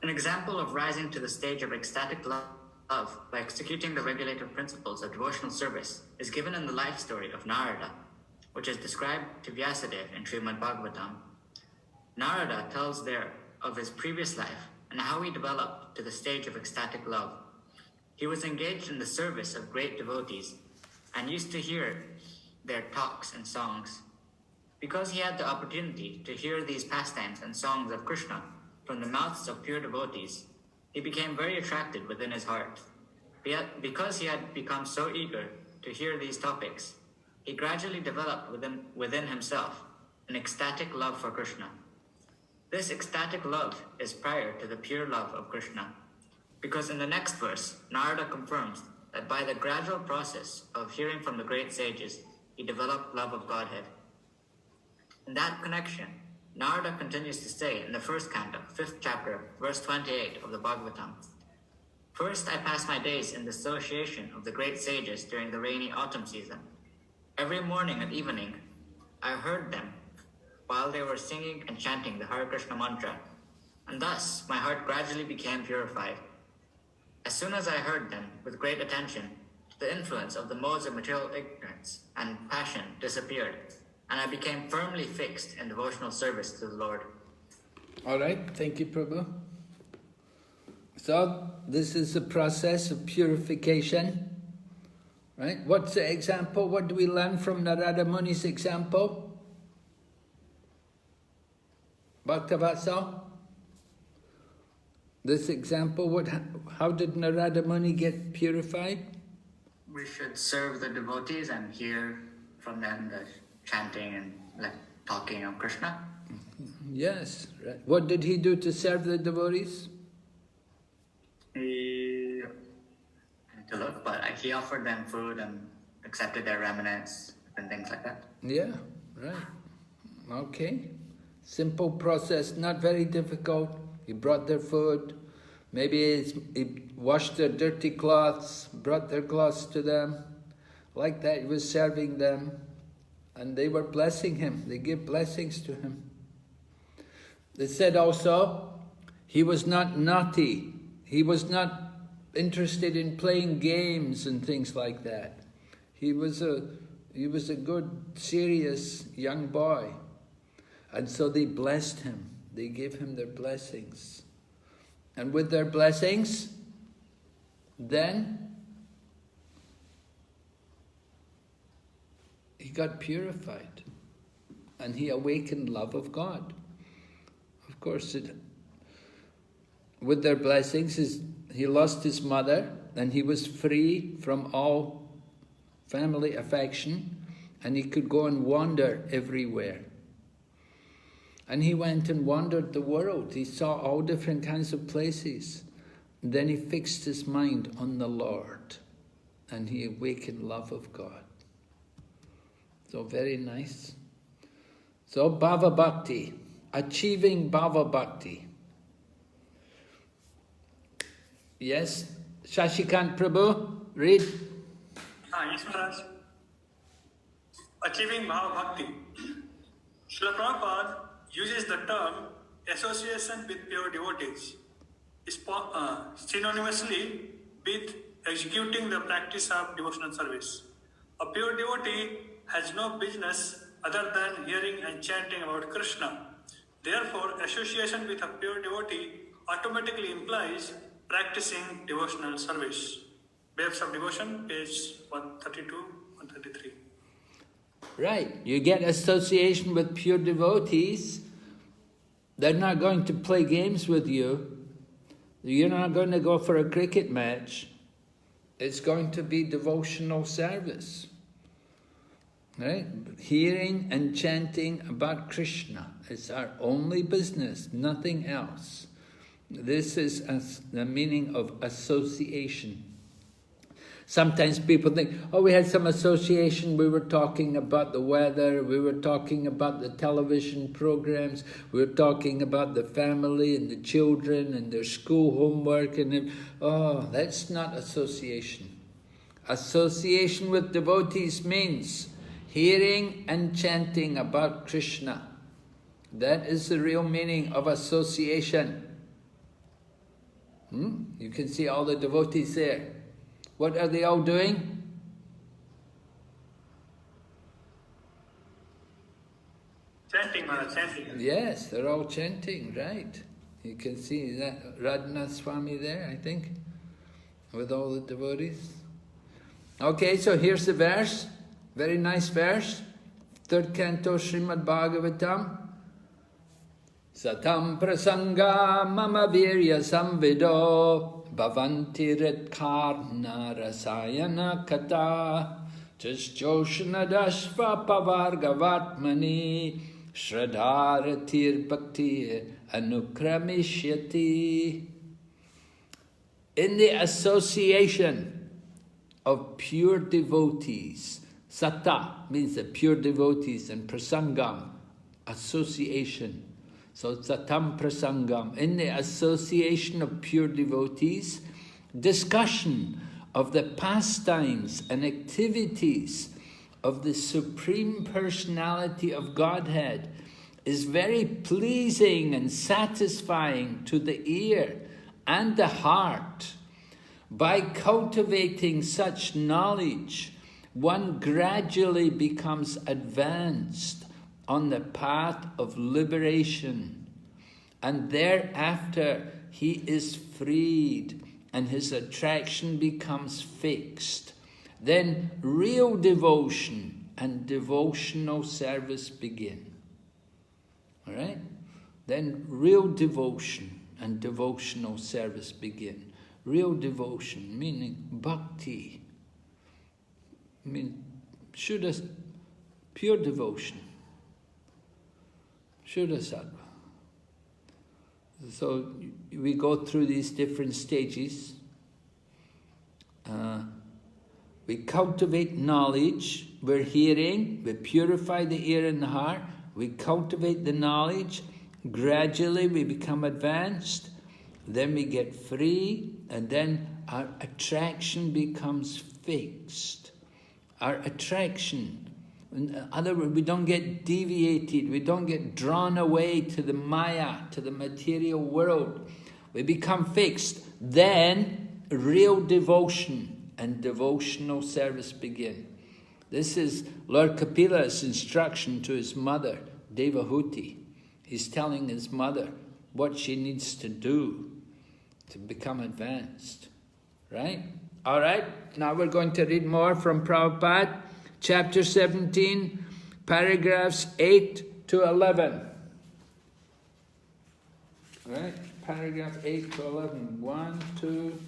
An example of rising to the stage of ecstatic love by executing the regulative principles of devotional service is given in the life story of Narada, which is described to Vyasadeva in Srimad Bhagavatam. Narada tells there of his previous life and how he developed to the stage of ecstatic love. He was engaged in the service of great devotees and used to hear their talks and songs. Because he had the opportunity to hear these pastimes and songs of Krishna from the mouths of pure devotees, he became very attracted within his heart. Because he had become so eager to hear these topics, he gradually developed within himself an ecstatic love for Krishna. This ecstatic love is prior to the pure love of Krishna, because in the next verse, Narada confirms that by the gradual process of hearing from the great sages, he developed love of Godhead. In that connection, Narada continues to say in the first canto, 5th chapter, verse 28 of the Bhagavatam, "First I pass my days in the association of the great sages during the rainy autumn season. Every morning and evening, I heard them while they were singing and chanting the Hare Krishna mantra, and thus my heart gradually became purified. As soon as I heard them with great attention, the influence of the modes of material ignorance and passion disappeared, and I became firmly fixed in devotional service to the Lord." All right, thank you, Prabhu. So, this is the process of purification, right? What's the example? What do we learn from Narada Muni's example? Bhaktavatsa? This example, how did Narada Muni get purified? We should serve the devotees and hear from them the chanting and talking of Krishna. Yes, right. What did he do to serve the devotees? He to live, but he offered them food and accepted their remnants and things like that. Yeah, right. Okay. Simple process, not very difficult. He brought their food. Maybe he washed their dirty cloths, brought their cloths to them. Like that, he was serving them. And they were blessing him. They gave blessings to him. They said also, he was not naughty. He was not interested in playing games and things like that. He was a good, serious young boy. And so they blessed him. They gave him their blessings. And with their blessings, then he got purified. And he awakened love of God. Of course, with their blessings, he lost his mother, and he was free from all family affection, and he could go and wander everywhere. And he went and wandered the world. He saw all different kinds of places. And then he fixed his mind on the Lord, and he awakened love of God. So very nice. So Bhava Bhakti, achieving Bhava Bhakti. Yes, Shashikant Prabhu, read. Yes, Maharaj. Achieving Bhava Bhakti. Srila Prabhupada uses the term association with pure devotees, synonymously with executing the practice of devotional service. A pure devotee has no business other than hearing and chanting about Krishna. Therefore, association with a pure devotee automatically implies practicing devotional service. Babes of Devotion, page 132, 133. Right. You get association with pure devotees. They're not going to play games with you. You're not going to go for a cricket match. It's going to be devotional service. Right? Hearing and chanting about Krishna is our only business, nothing else. This is the meaning of association. Sometimes people think, oh, we had some association, we were talking about the weather, we were talking about the television programs, we were talking about the family and the children and their school homework, and oh, that's not association. Association with devotees means hearing and chanting about Krishna. That is the real meaning of association. You can see all the devotees there. What are they all doing? Chanting, Maharaj, chanting. Yes, they're all chanting, right. You can see that Radhanath Swami there, I think, with all the devotees. Okay, so here's the verse. Very nice verse. 3rd canto, Srimad Bhagavatam. Satam prasanga mama virya samvido bhavanti ritkarna rasayana kata jasjoshna dashva pavargavatmani shradharatir bhaktir anukramishyati. In the association of pure devotees, sata means the pure devotees, and prasangam, association. So satam prasangam, in the association of pure devotees, discussion of the pastimes and activities of the Supreme Personality of Godhead is very pleasing and satisfying to the ear and the heart. By cultivating such knowledge, one gradually becomes advanced on the path of liberation, and thereafter he is freed and his attraction becomes fixed. Then real devotion and devotional service begin. All right? Then real devotion and devotional service begin. Real devotion, meaning bhakti. I mean, Shuddha, pure devotion. Shuddha Sattva. So we go through these different stages. We cultivate knowledge, we're hearing, we purify the ear and the heart, we cultivate the knowledge, gradually we become advanced, then we get free, and then our attraction becomes fixed. Our attraction, in other words, we don't get deviated, we don't get drawn away to the Maya, to the material world. We become fixed. Then real devotion and devotional service begin. This is Lord Kapila's instruction to his mother, Devahuti. He's telling his mother what she needs to do to become advanced. Right? All right, now we're going to read more from Prabhupada, chapter 17, paragraphs 8 to 11. All right, paragraph 8 to 11. 1, 2,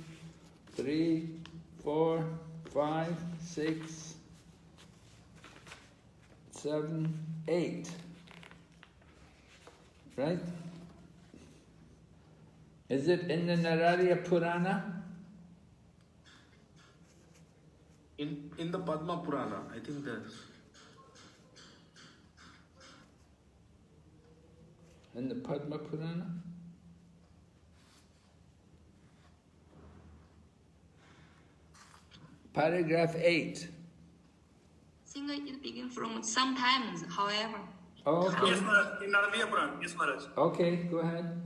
3, 4, 5, 6, 7, 8. Right? Is it in the Narada Purana? In the Padma Purana, I think In the Padma Purana? Paragraph 8. Single it begins from sometimes, however. Oh, okay. Yes, Maharaj. In Naradiya Puran. Yes, Maharaj. Okay, go ahead.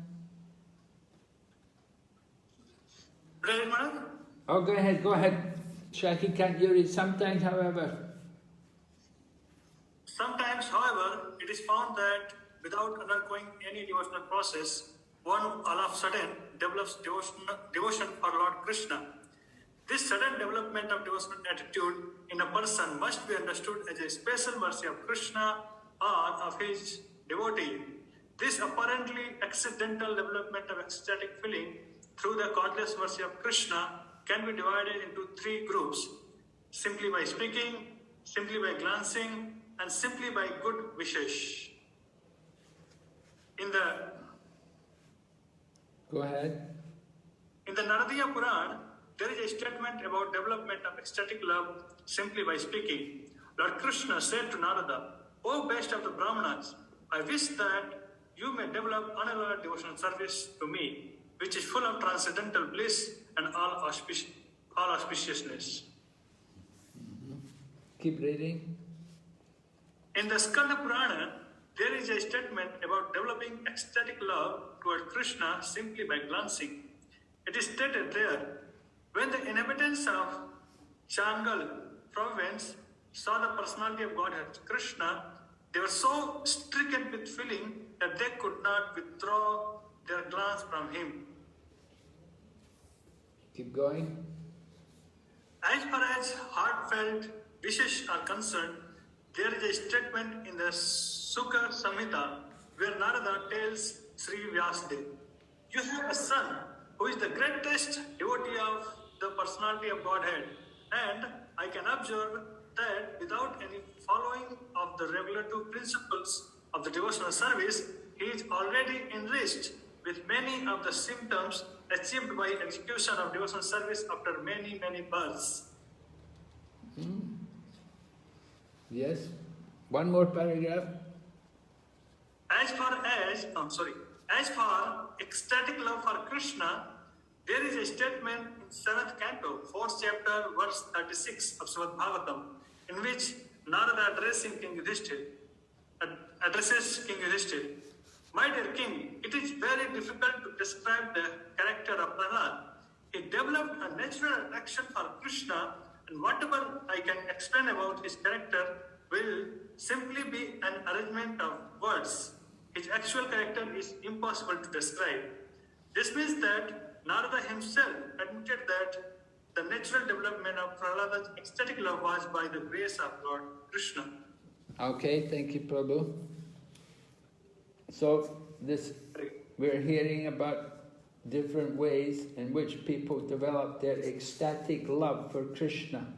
Right, Maharaj? Oh, go ahead. Shaki, can't you read? Sometimes, however. Sometimes, however, it is found that without undergoing any devotional process, one all of a sudden develops devotion for Lord Krishna. This sudden development of devotional attitude in a person must be understood as a special mercy of Krishna or of his devotee. This apparently accidental development of ecstatic feeling through the causeless mercy of Krishna can be divided into three groups: simply by speaking, simply by glancing, and simply by good wishes. Go ahead. In the Naradiya Puran, there is a statement about development of ecstatic love simply by speaking. Lord Krishna said to Narada, "O best of the Brahmanas, I wish that you may develop unalloyed devotional service to me, which is full of transcendental bliss and all auspiciousness." Keep reading. In the Skanda Purana, there is a statement about developing ecstatic love toward Krishna simply by glancing. It is stated there, when the inhabitants of Changal province saw the personality of Godhead Krishna, they were so stricken with feeling that they could not withdraw their glance from him. Keep going. As far as heartfelt wishes are concerned, there is a statement in the Sukha Samhita where Narada tells Sri Vyasadeva, "You have a son who is the greatest devotee of the personality of Godhead, and I can observe that without any following of the regulative principles of the devotional service, he is already enriched with many of the symptoms achieved by execution of devotional service after many, many births." Yes. One more paragraph. As for ecstatic love for Krishna, there is a statement in 7th canto, 4th chapter, verse 36 of Srimad Bhagavatam, in which Narada addresses King Yudhishthira, "My dear king, it is very difficult to describe the character of Prahlad. He developed a natural attraction for Krishna, and whatever I can explain about his character will simply be an arrangement of words. His actual character is impossible to describe." This means that Narada himself admitted that the natural development of Prahlada's ecstatic love was by the grace of Lord Krishna. Okay, thank you, Prabhu. So we're hearing about different ways in which people develop their ecstatic love for Krishna.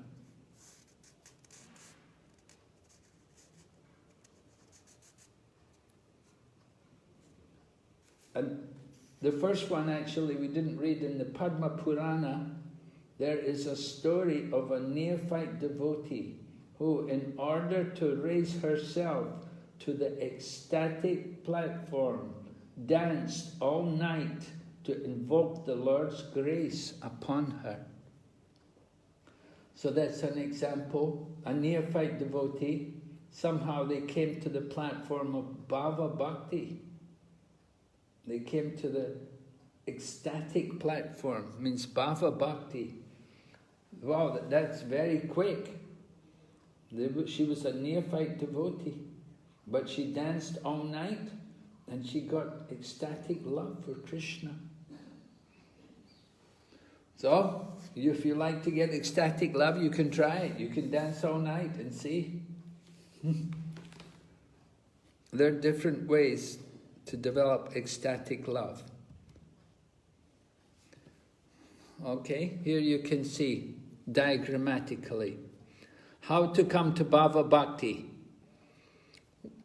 And the first one, actually, we didn't read in the Padma Purana, there is a story of a neophyte devotee who, in order to raise herself to the ecstatic platform, danced all night to invoke the Lord's grace upon her. So that's an example. A neophyte devotee, somehow they came to the platform of Bhava Bhakti. They came to the ecstatic platform, means Bhava Bhakti. Wow, that's very quick. She was a neophyte devotee, but she danced all night and she got ecstatic love for Krishna. So, if you like to get ecstatic love, you can try it. You can dance all night and see. There are different ways to develop ecstatic love. Okay, here you can see diagrammatically how to come to Bhava Bhakti.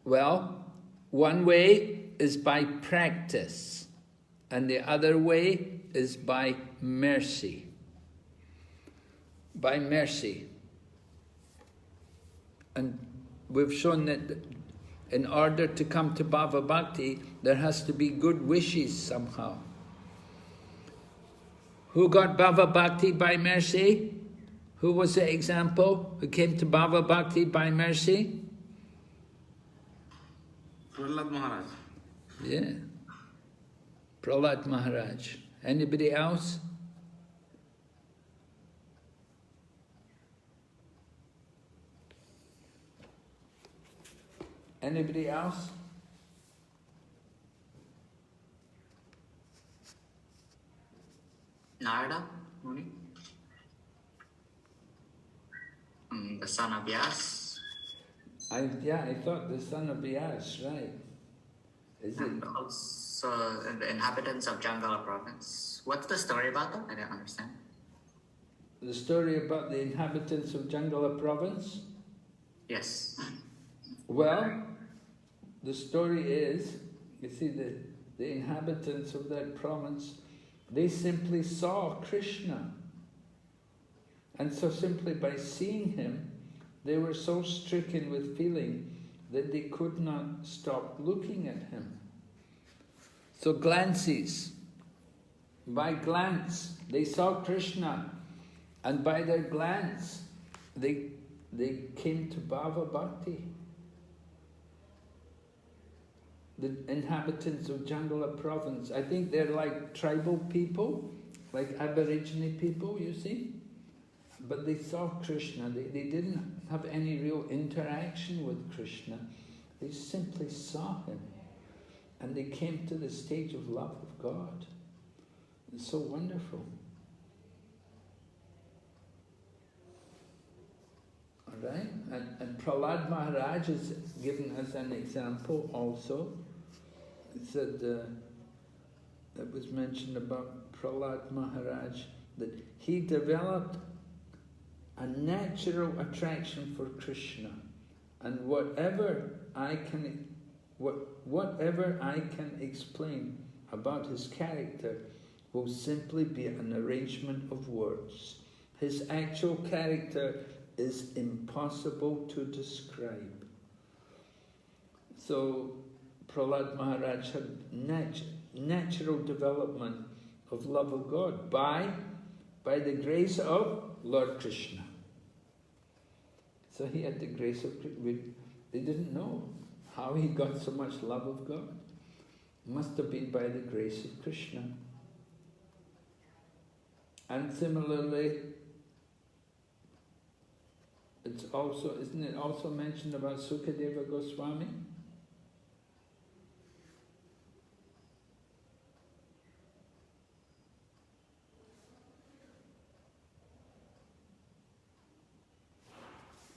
Well, one way is by practice, and the other way is by mercy. By mercy. And we've shown that in order to come to Bhava Bhakti, there has to be good wishes somehow. Who got Bhava Bhakti by mercy? Who was the example who came to Bhava Bhakti by mercy? Prahlad Maharaj. Yeah. Prahlad Maharaj. Anybody else? Anybody else? Narada Muni. The son of Vyas. I thought the son of Vyas, right. Is and it? Also the inhabitants of Jangala province. What's the story about that? I don't understand. The story about the inhabitants of Jangala province? Yes. Well, the story is, you see, the inhabitants of that province, they simply saw Krishna. And so simply by seeing him, they were so stricken with feeling that they could not stop looking at him. So glances, by glance, they saw Krishna, and by their glance, they came to Bhava Bhakti. The inhabitants of Jangala province, I think they're like tribal people, like Aborigine people, you see? But they saw Krishna, they didn't have any real interaction with Krishna. They simply saw him. And they came to the stage of love of God. It's so wonderful. All right? And Prahlad Maharaj is given as an example also. It said, that was mentioned about Prahlad Maharaj, that he developed a natural attraction for Krishna, and whatever I can explain about his character will simply be an arrangement of words. His actual character is impossible to describe. So Prahlad Maharaj had natural development of love of God by the grace of Lord Krishna. So he had the grace of Krishna. They didn't know how he got so much love of God. Must have been by the grace of Krishna. And similarly, it's also, isn't it also mentioned about Sukadeva Goswami?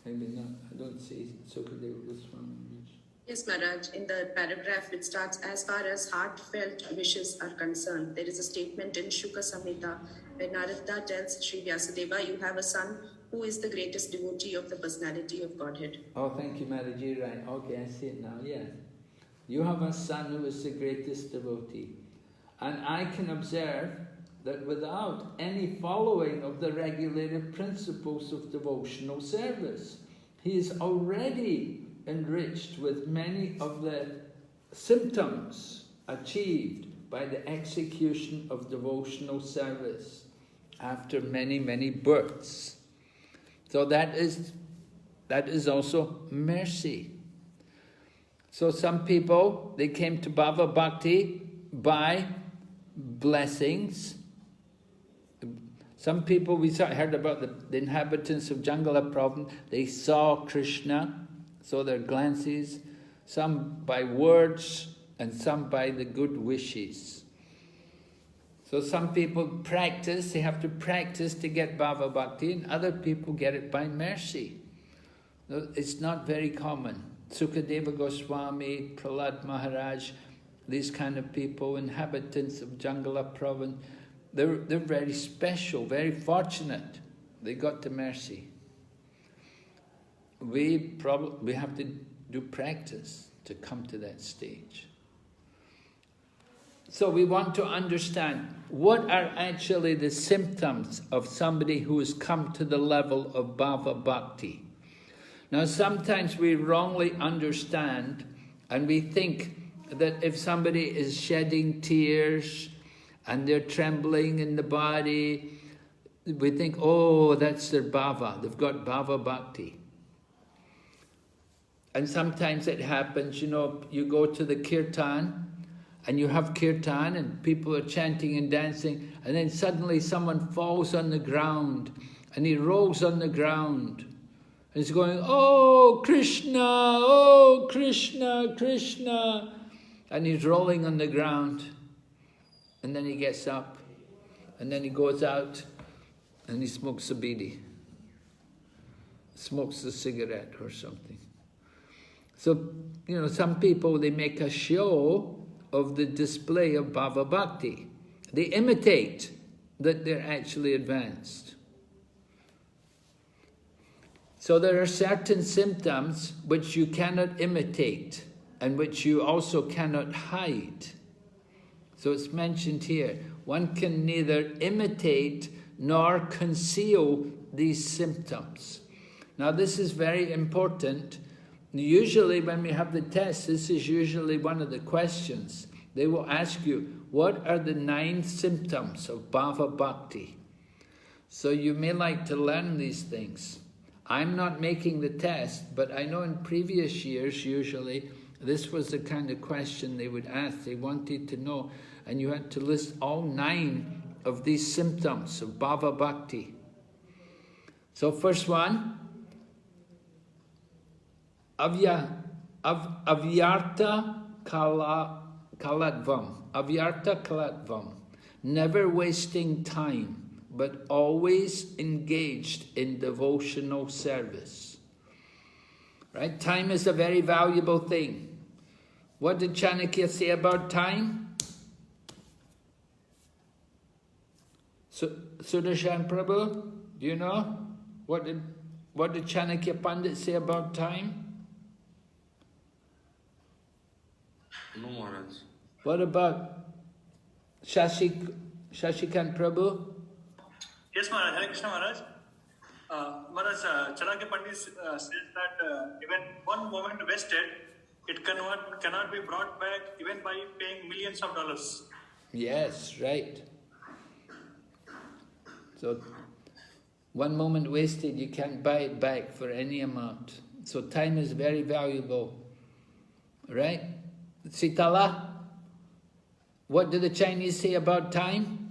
Maybe not. I don't see Sukadeva Goswami. Yes, Maharaj. In the paragraph which starts, as far as heartfelt wishes are concerned, there is a statement in Shuka Samhita where Narada tells Sri Vyasadeva, you have a son who is the greatest devotee of the personality of Godhead. Oh, thank you, Maharaji. Right. Okay, I see it now. Yes. You have a son who is the greatest devotee. And I can observe that without any following of the regulated principles of devotional service, he is already enriched with many of the symptoms achieved by the execution of devotional service after many, many births. So that is also mercy. So some people, they came to Bhava Bhakti by blessings. Some people, we heard about the inhabitants of Jangala province, they saw Krishna, saw their glances, some by words and some by the good wishes. So some people practice, they have to practice to get Bhava Bhakti, and other people get it by mercy. It's not very common. Sukadeva Goswami, Prahlad Maharaj, these kind of people, inhabitants of Jangala province, they're very special, very fortunate. They got the mercy. We have to do practice to come to that stage. So we want to understand what are actually the symptoms of somebody who has come to the level of Bhava Bhakti. Now sometimes we wrongly understand and we think that if somebody is shedding tears and they're trembling in the body, we think, oh, that's their bhava, they've got Bhava Bhakti. And sometimes it happens, you know, you go to the kirtan and you have kirtan and people are chanting and dancing, and then suddenly someone falls on the ground and he rolls on the ground. And he's going, oh Krishna, Krishna. And he's rolling on the ground. And then he gets up. And then he goes out and he smokes a bidi. Smokes a cigarette or something. So, you know, some people, they make a show of the display of Bhava Bhakti. They imitate that they're actually advanced. So there are certain symptoms which you cannot imitate and which you also cannot hide. So it's mentioned here, one can neither imitate nor conceal these symptoms. Now this is very important. Usually when we have the test, this is usually one of the questions. They will ask you, what are the 9 symptoms of Bhava Bhakti? So you may like to learn these things. I'm not making the test, but I know in previous years, usually, this was the kind of question they would ask. They wanted to know, and you had to list all 9 of these symptoms of Bhava Bhakti. So first one, avyarta kalatvam. Avyarta kalatvam. Never wasting time, but always engaged in devotional service. Right? Time is a very valuable thing. What did Chanakya say about time? Sudarshan Prabhu, do you know? What did Chanakya Pandit say about time? No, Maharaj. What about Shashikant Prabhu? Yes, Maharaj. Hare Krishna, Maharaj. Maharaj, Chanakya Pandit says that even one moment wasted, it cannot be brought back even by paying millions of dollars. Yes, right. So, one moment wasted, you can't buy it back for any amount. So time is very valuable, right? Sitala, what do the Chinese say about time?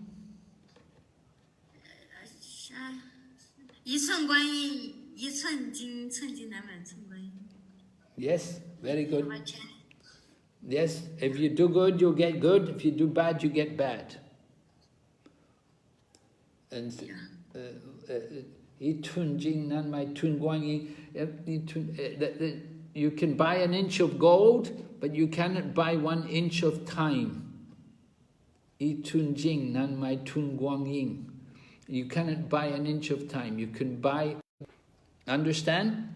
一寸观音，一寸金，寸金难买寸观音。 Yes, very good. Yes, if you do good, you'll get good. If you do bad, you get bad. And you can buy an inch of gold, but you cannot buy 1 inch of time. You cannot buy an inch of time. You can buy, understand?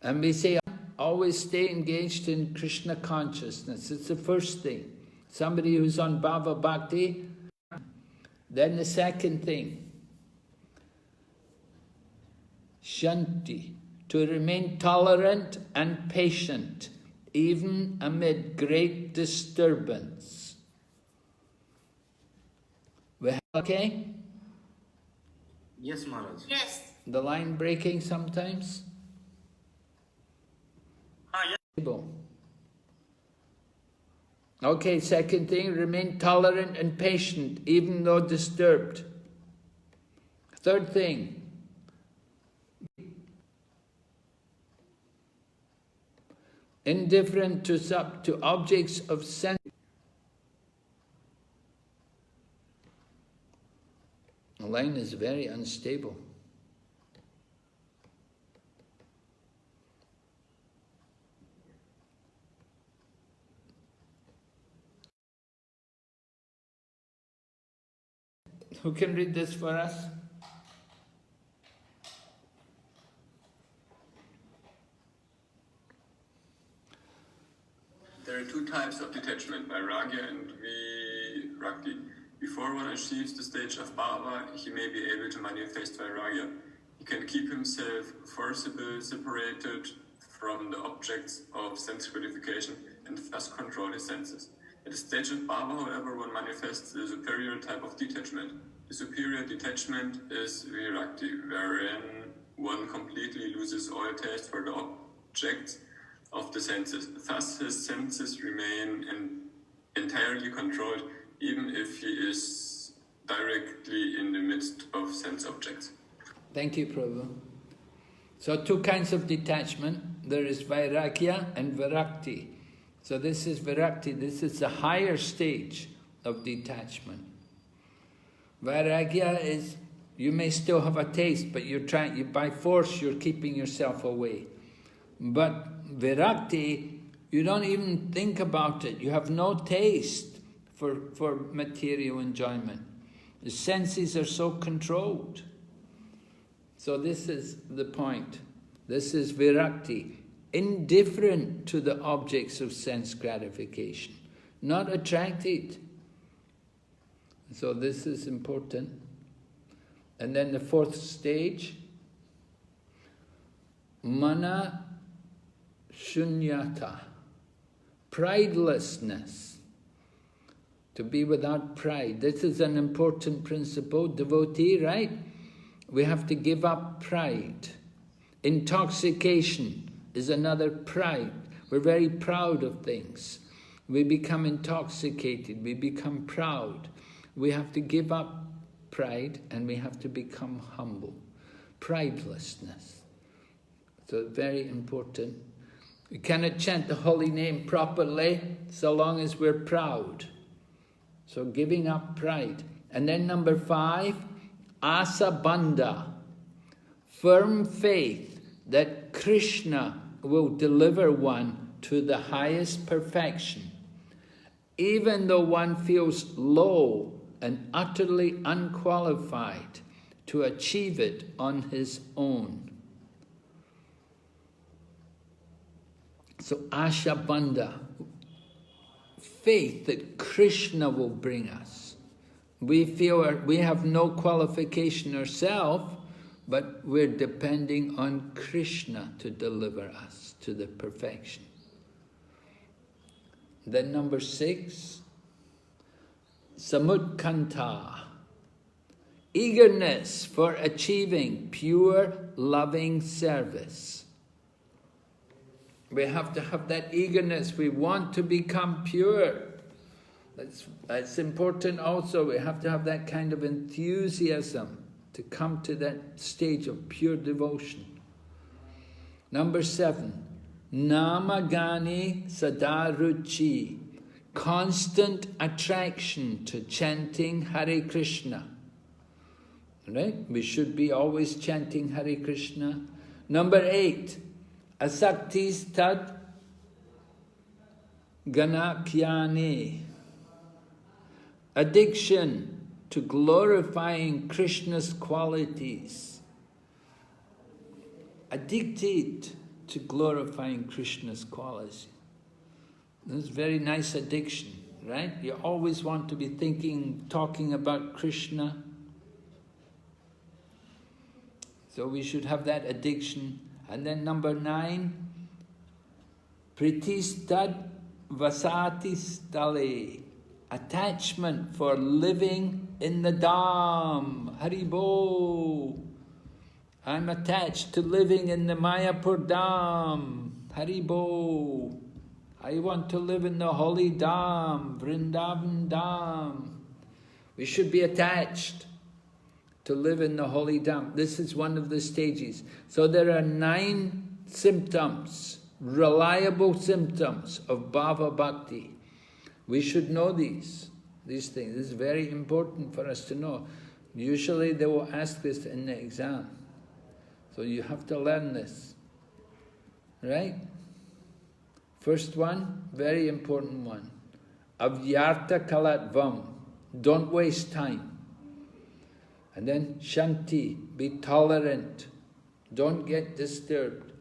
And we say, always stay engaged in Krishna consciousness. It's the first thing. Somebody who's on Bhava Bhakti, Then the second thing, Shanti, to remain tolerant and patient, even amid great disturbance. We have, okay? Yes, Maharaj. Yes. The line breaking sometimes? Yes. Okay, second thing, remain tolerant and patient, even though disturbed. Third thing, indifferent to objects of sense. The line is very unstable. Who can read this for us? There are two types of detachment, vairagya and virakti. Before one achieves the stage of bhava, he may be able to manifest vairagya. He can keep himself forcibly separated from the objects of sense gratification and thus control his senses. At the stage of bhava, however, one manifests the superior type of detachment. The superior detachment is virakti, wherein one completely loses all taste for the objects of the senses. Thus, his senses remain entirely controlled, even if he is directly in the midst of sense objects. Thank you, Prabhu. So two kinds of detachment. There is vairagya and virakti. So this is virakti. This is the higher stage of detachment. Vairagya is, you may still have a taste, but by force you're keeping yourself away. But virakti, you don't even think about it. You have no taste for material enjoyment. The senses are so controlled. So this is the point. This is virakti, indifferent to the objects of sense gratification, not attracted. So this is important. And then the fourth stage, mana shunyata, pridelessness, to be without pride. This is an important principle, devotee, right? We have to give up pride. Intoxication is another pride. We're very proud of things. We become intoxicated, we become proud. We have to give up pride and we have to become humble. Pridelessness. So very important. We cannot chant the holy name properly so long as we're proud. So giving up pride. And then number 5, asabandha, firm faith that Krishna will deliver one to the highest perfection, even though one feels low and utterly unqualified to achieve it on his own. So ashabandha, faith that Krishna will bring us. We feel we have no qualification ourselves, but we're depending on Krishna to deliver us to the perfection. Then number 6, samutkanta, eagerness for achieving pure, loving service. We have to have that eagerness. We want to become pure. That's important also. We have to have that kind of enthusiasm to come to that stage of pure devotion. Number 7, namagani sadaruchi, constant attraction to chanting Hare Krishna. Right? We should be always chanting Hare Krishna. Number 8, asaktis tad ganakyane, addiction to glorifying Krishna's qualities. Addicted to glorifying Krishna's qualities. This is a very nice addiction. right? You always want to be thinking, talking about Krishna. So we should have that addiction. And then number 9, pritistad vasati stale, attachment for living in the Dham. Haribo. I'm attached to living in the Mayapur Dham. Haribo. I want to live in the holy Dham, Vrindavan Dham. We should be attached to live in the holy Dham. This is one of the stages. So there are 9 symptoms, reliable symptoms of Bhava Bhakti. We should know these things. This is very important for us to know. Usually they will ask this in the exam. So you have to learn this, right? First one, very important one. Avyartha kalatvam, don't waste time. And then shanti, be tolerant, don't get disturbed.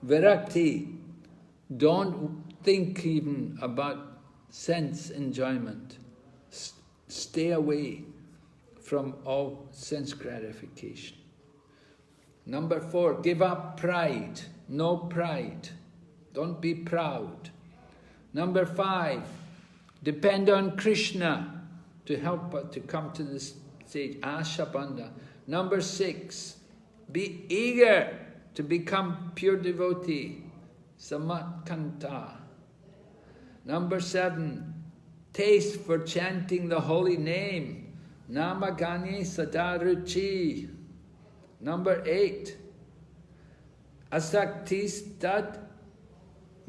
Virakti, don't think even about sense enjoyment. Stay away from all sense gratification. Number 4, give up pride, no pride. Don't be proud. Number 5, depend on Krishna to help us to come to this stage, Ashabandha. Number 6, be eager to become pure devotee, Samatkanta. Number 7, taste for chanting the holy name, Namagani Sadaruchi. Number 8, Asaktistat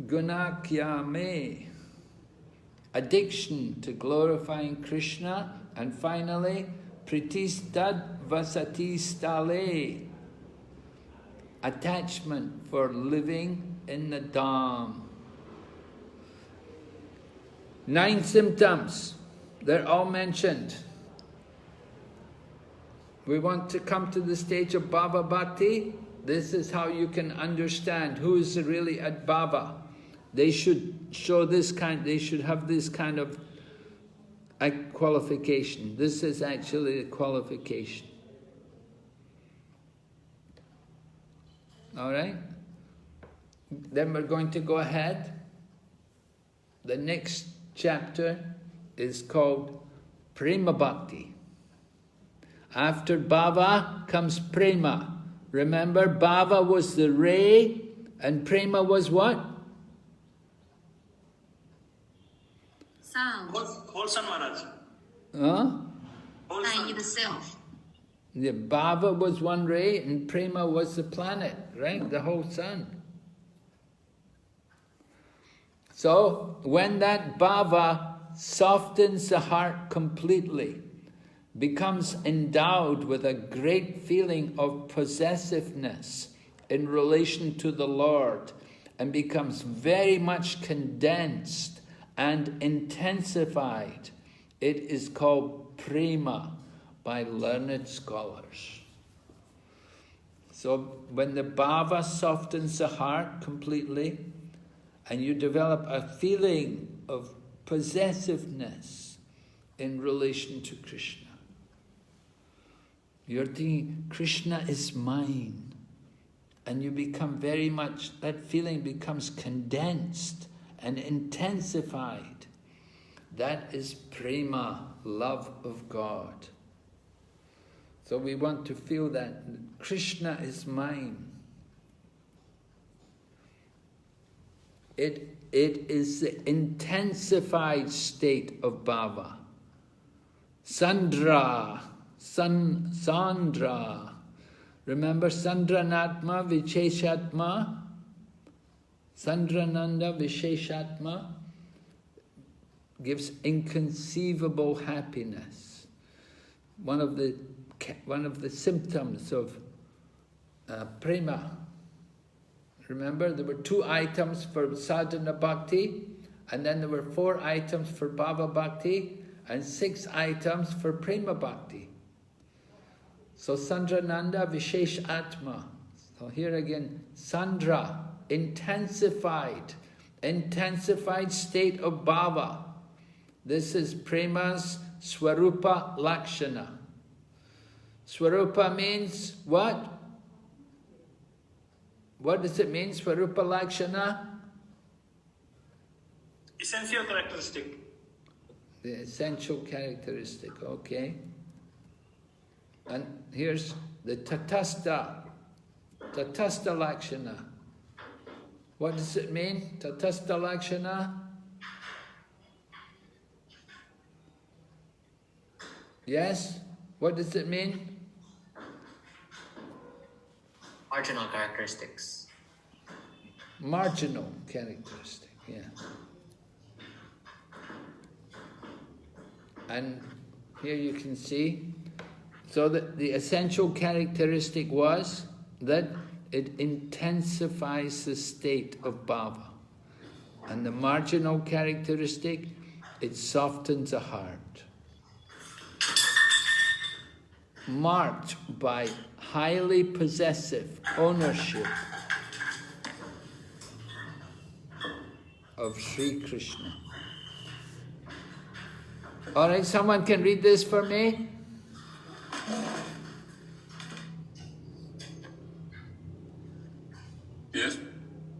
Gunakyame, addiction to glorifying Krishna. And finally, Pritistad Vasati Stale, attachment for living in the Dham. 9 symptoms, they're all mentioned. We want to come to the stage of Bhava Bhakti. This is how you can understand who is really at Bhava. They should show this kind, they should have this kind of qualification. This is actually a qualification. All right? Then we're going to go ahead. The next chapter is called Prema Bhakti. After Bhava comes Prema. Remember, Bhava was the ray and Prema was what? Sound. Whole sun, Maharaj. Huh? Whole I sun. need the self. The Bhava was one ray and Prema was the planet, right? The whole sun. So, when that Bhava softens the heart completely, becomes endowed with a great feeling of possessiveness in relation to the Lord, and becomes very much condensed and intensified, it is called Prema by learned scholars. So when the Bhava softens the heart completely, and you develop a feeling of possessiveness in relation to Krishna, you're thinking, Krishna is mine. And you become very much, that feeling becomes condensed and intensified. That is prema, love of God. So we want to feel that Krishna is mine. It is the intensified state of bhava. Sandra. Sandra. Remember Sandranatma Vicheshatma? Sandrananda Visheshatma gives inconceivable happiness. One of the symptoms of prema. Remember, there were 2 items for sadhana bhakti, and then there were 4 items for bhava bhakti, and 6 items for prema bhakti. So Sandrananda Vishesh Atma. So here again, Sandra, intensified state of bhava. This is Prema's Swarupa Lakshana. Swarupa means what? What does it mean, Swarupa Lakshana? Essential characteristic. The essential characteristic, okay. And here's the Tatastha. Tatastha Lakshana. What does it mean, Tatastha Lakshana? Yes? What does it mean? Marginal characteristics. Marginal characteristic, yeah. And here you can see, so that the essential characteristic was that it intensifies the state of bhava. And the marginal characteristic, it softens the heart. Marked by highly possessive ownership of Sri Krishna. All right, someone can read this for me? Yes,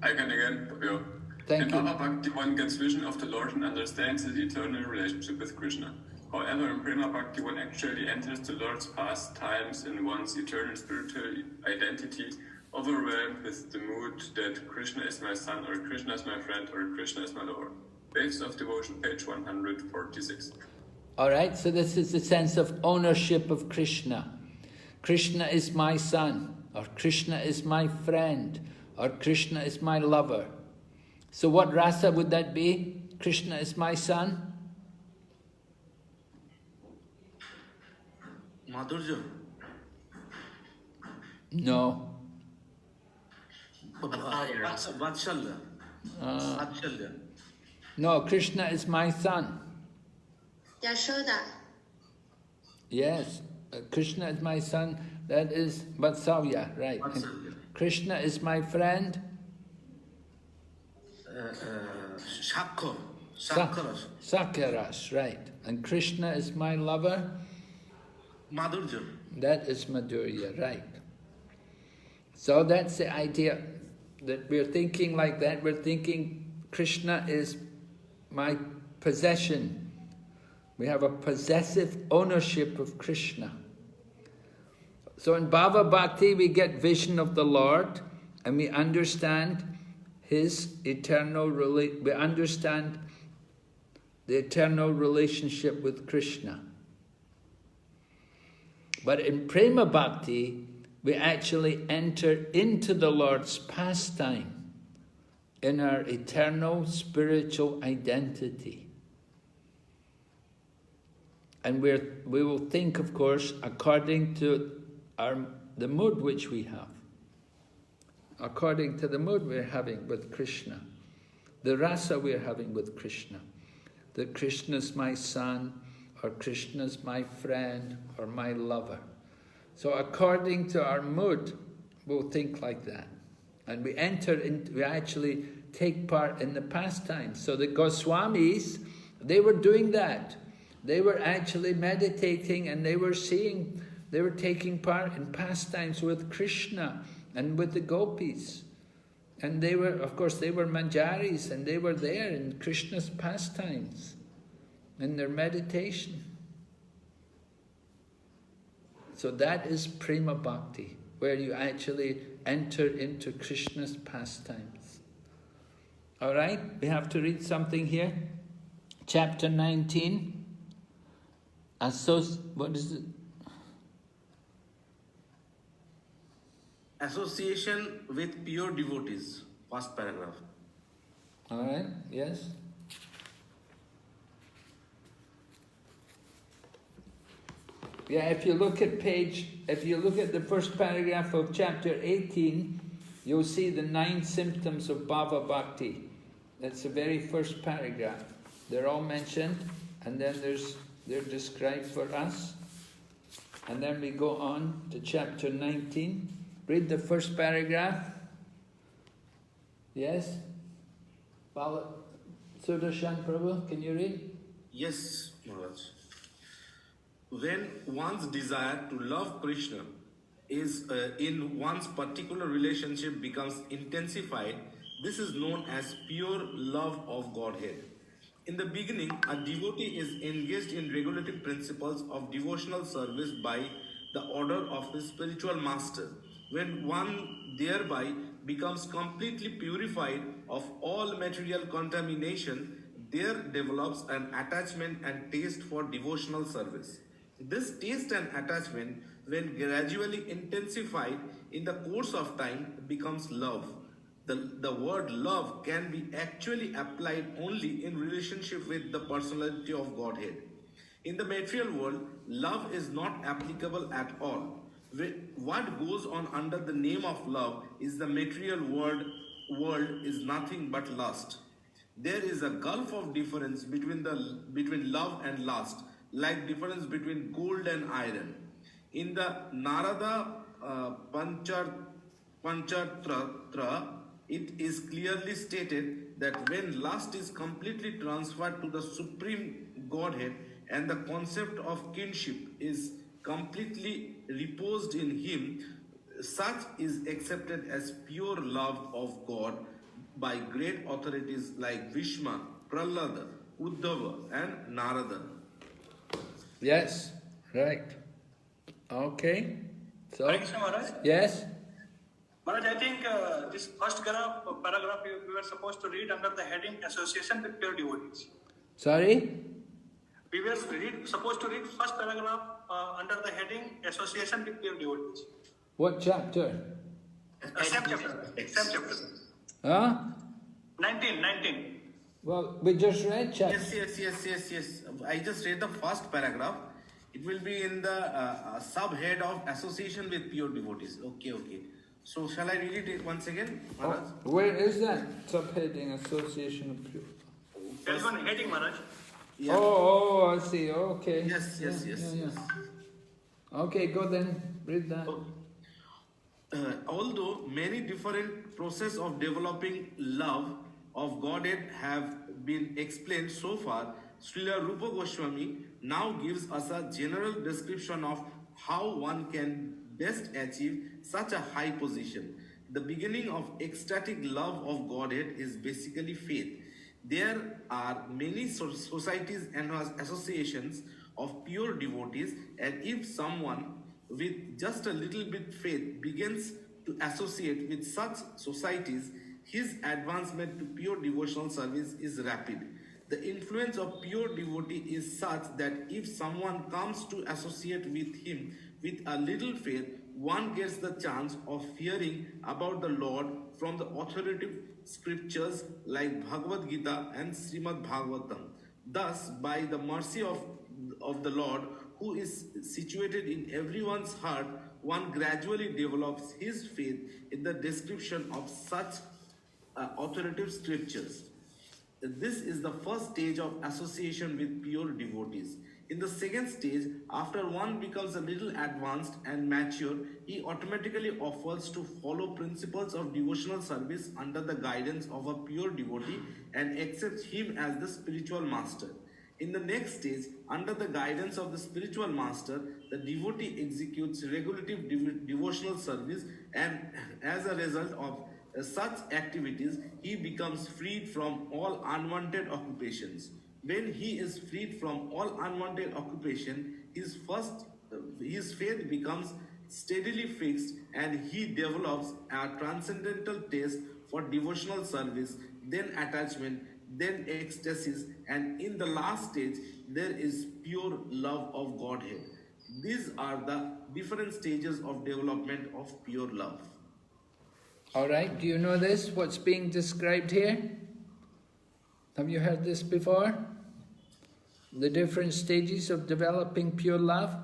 I can again. Yeah. Thank In you. Bhava Bhakti, one gets vision of the Lord and understands his eternal relationship with Krishna. However, in Prema Bhakti, one actually enters the Lord's pastimes in one's eternal spiritual identity, overwhelmed with the mood that Krishna is my son, or Krishna is my friend, or Krishna is my lover. Waves of Devotion, page 146. All right, so this is the sense of ownership of Krishna. Krishna is my son, or Krishna is my friend, or Krishna is my lover. So what rasa would that be? Krishna is my son? Madhurya. No. Vatshalya. Vatshalya. No, Krishna is my son. Yashoda. Yes, Krishna is my son. That is Vatsalya, right. And Krishna is my friend. Shakhar. Sakyaras, right. And Krishna is my lover. Madhurya. That is Madhurya, right. So that's the idea, that we're thinking like that. We're thinking Krishna is my possession. We have a possessive ownership of Krishna. So in Bhava Bhakti we get vision of the Lord and we understand His eternal we understand the eternal relationship with Krishna. But in Prema Bhakti, we actually enter into the Lord's pastime in our eternal spiritual identity. And we will think, of course, according to the mood which we have. According to the mood we're having with Krishna. The rasa we're having with Krishna. That Krishna's my son, or Krishna's my friend, or my lover. So according to our mood, we'll think like that. And we actually take part in the pastimes. So the Goswamis, they were doing that. They were actually meditating and they were taking part in pastimes with Krishna and with the gopis. And they were, of course, they were manjaris and they were there in Krishna's pastimes, in their meditation. So that is Prema Bhakti, where you actually enter into Krishna's pastimes. All right, we have to read something here. Chapter 19. What is it? Association with pure devotees. First paragraph. All right, yes. Yeah, if you look at the first paragraph of chapter 18, you'll see the 9 symptoms of Bhava Bhakti. That's the very first paragraph. They're all mentioned, and then they're described for us. And then we go on to chapter 19. Read the first paragraph. Yes? Sudarshan Prabhu, can you read? Yes, Maharaj. When one's desire to love Krishna is in one's particular relationship becomes intensified, this is known as pure love of Godhead. In the beginning, a devotee is engaged in regulative principles of devotional service by the order of his spiritual master. When one thereby becomes completely purified of all material contamination, there develops an attachment and taste for devotional service. This taste and attachment, when gradually intensified in the course of time, becomes love. The word love can be actually applied only in relationship with the personality of Godhead. In the material world, love is not applicable at all. What goes on under the name of love is the material world is nothing but lust. There is a gulf of difference between love and lust, like difference between gold and iron. In the Narada Panchatra, it is clearly stated that when lust is completely transferred to the Supreme Godhead and the concept of kinship is completely reposed in Him, such is accepted as pure love of God by great authorities like Bhishma, Prahlada, Uddhava and Narada. Yes, right. Okay. So, Hare Krishna, Maharaj. yes? Maharaj, I think this first paragraph we were supposed to read under the heading Association with Pure Devotees. Sorry? We were supposed to read first paragraph under the heading Association with Pure Devotees. What chapter? Same chapter. Huh? 19. Well, we just read chapter. Yes. I just read the first paragraph. It will be in the subhead of Association with Pure Devotees. Okay. So shall I read it once again, Maharaj? Where is that subheading? Association of Pure? There is one heading, Maharaj. Yeah. Oh, I see. Okay. Yes. Okay, go then. Read that. Although many different processes of developing love of Godhead have been explained so far, Srila Rupa Goswami now gives us a general description of how one can best achieve such a high position. The beginning of ecstatic love of Godhead is basically faith. There are many societies and associations of pure devotees, and if someone with just a little bit faith begins to associate with such societies, his advancement to pure devotional service is rapid. The influence of pure devotee is such that if someone comes to associate with him with a little faith, one gets the chance of hearing about the Lord from the authoritative scriptures like Bhagavad Gita and Srimad Bhagavatam. Thus, by the mercy of the Lord, who is situated in everyone's heart, one gradually develops his faith in the description of such authoritative scriptures. This is the first stage of association with pure devotees. In the second stage, after one becomes a little advanced and mature, he automatically offers to follow principles of devotional service under the guidance of a pure devotee and accepts him as the spiritual master. In the next stage, under the guidance of the spiritual master, the devotee executes regulative devotional service, and as a result of such activities, he becomes freed from all unwanted occupations. When he is freed from all unwanted occupation, his faith becomes steadily fixed, and he develops a transcendental taste for devotional service, then attachment, then ecstasis, and in the last stage, there is pure love of Godhead. These are the different stages of development of pure love. All right, do you know this, what's being described here? Have you heard this before? The different stages of developing pure love?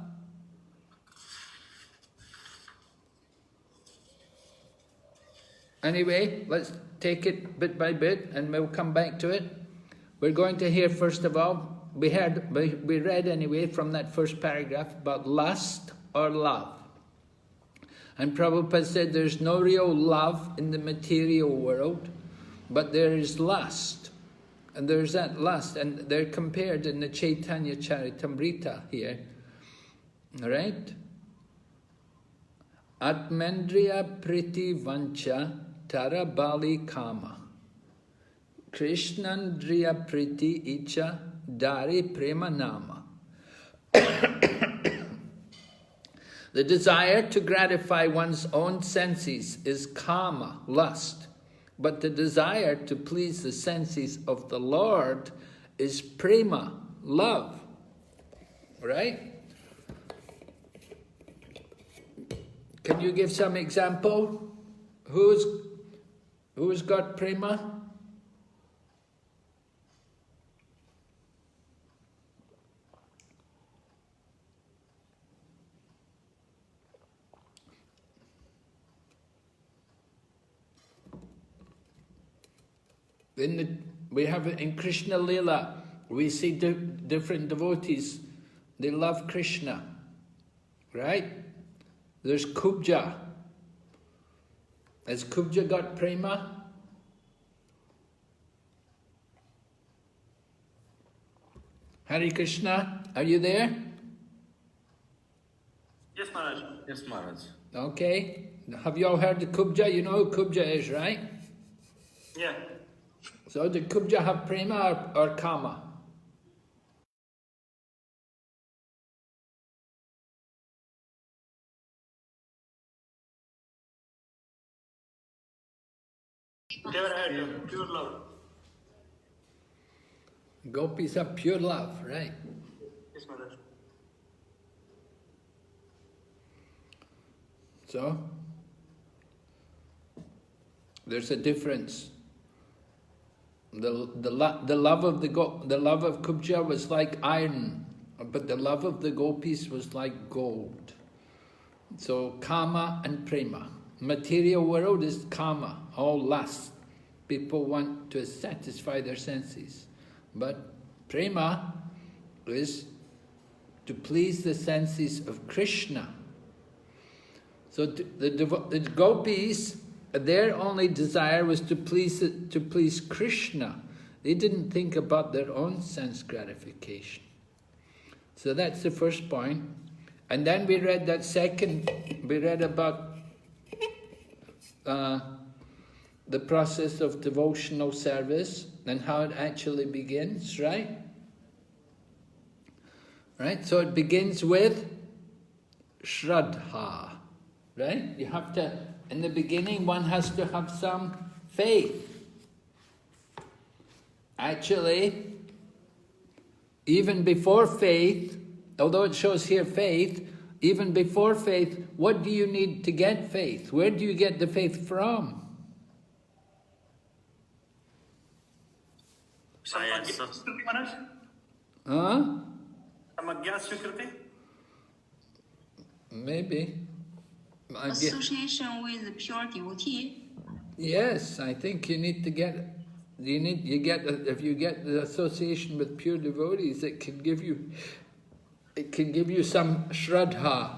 Anyway, let's take it bit by bit and we'll come back to it. We're going to hear first of all, we read anyway from that first paragraph about lust or love. And Prabhupada said there's no real love in the material world, but there is lust. And there's that lust, and they're compared in the Chaitanya Charitamrita here. Right? Atmendriya priti vancha tarabali kama. Krishnandriya priti icha dari prema nama. The desire to gratify one's own senses is kama, lust. But the desire to please the senses of the Lord is prema, love. Right? Can you give some example? Who's got prema? We have it in Krishna Lila. We see different devotees. They love Krishna. Right? There's Kubja. Has Kubja got prema? Hare Krishna, are you there? Yes, Maharaj. Yes, Maharaj. Okay. Have you all heard the Kubja? You know who Kubja is, right? Yeah. So did Kubja have prema or kama? They were had pure love. Gopis have pure love, right? Yes, Maharaj. So, there's a difference. The love of Kubja was like iron, but the love of the gopis was like gold. So kama and prema. Material world is kama, all lust. People want to satisfy their senses. But prema is to please the senses of Krishna. So the gopis, their only desire was to please Krishna. They didn't think about their own sense gratification. So that's the first point. And then we read about the process of devotional service and how it actually begins, right? Right? So it begins with Shraddha, right? You have to, in the beginning, one has to have some faith. Actually, even before faith, although it shows here faith, even before faith, what do you need to get faith? Where do you get the faith from? Huh? Maybe. Association with pure devotee. Yes, I think you need to get. If you get the association with pure devotees, it can give you some shraddha.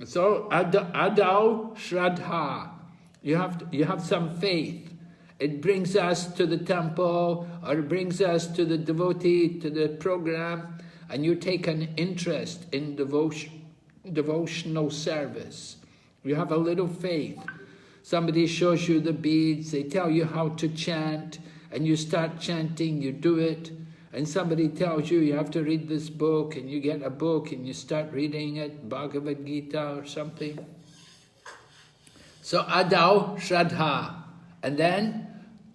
So adau shraddha. You have some faith. It brings us to the temple, or it brings us to the devotee, to the program, and you take an interest in devotional service. You have a little faith. Somebody shows you the beads, they tell you how to chant, and you start chanting, you do it. And somebody tells you have to read this book, and you get a book and you start reading it, Bhagavad Gita or something. So adau shraddha. And then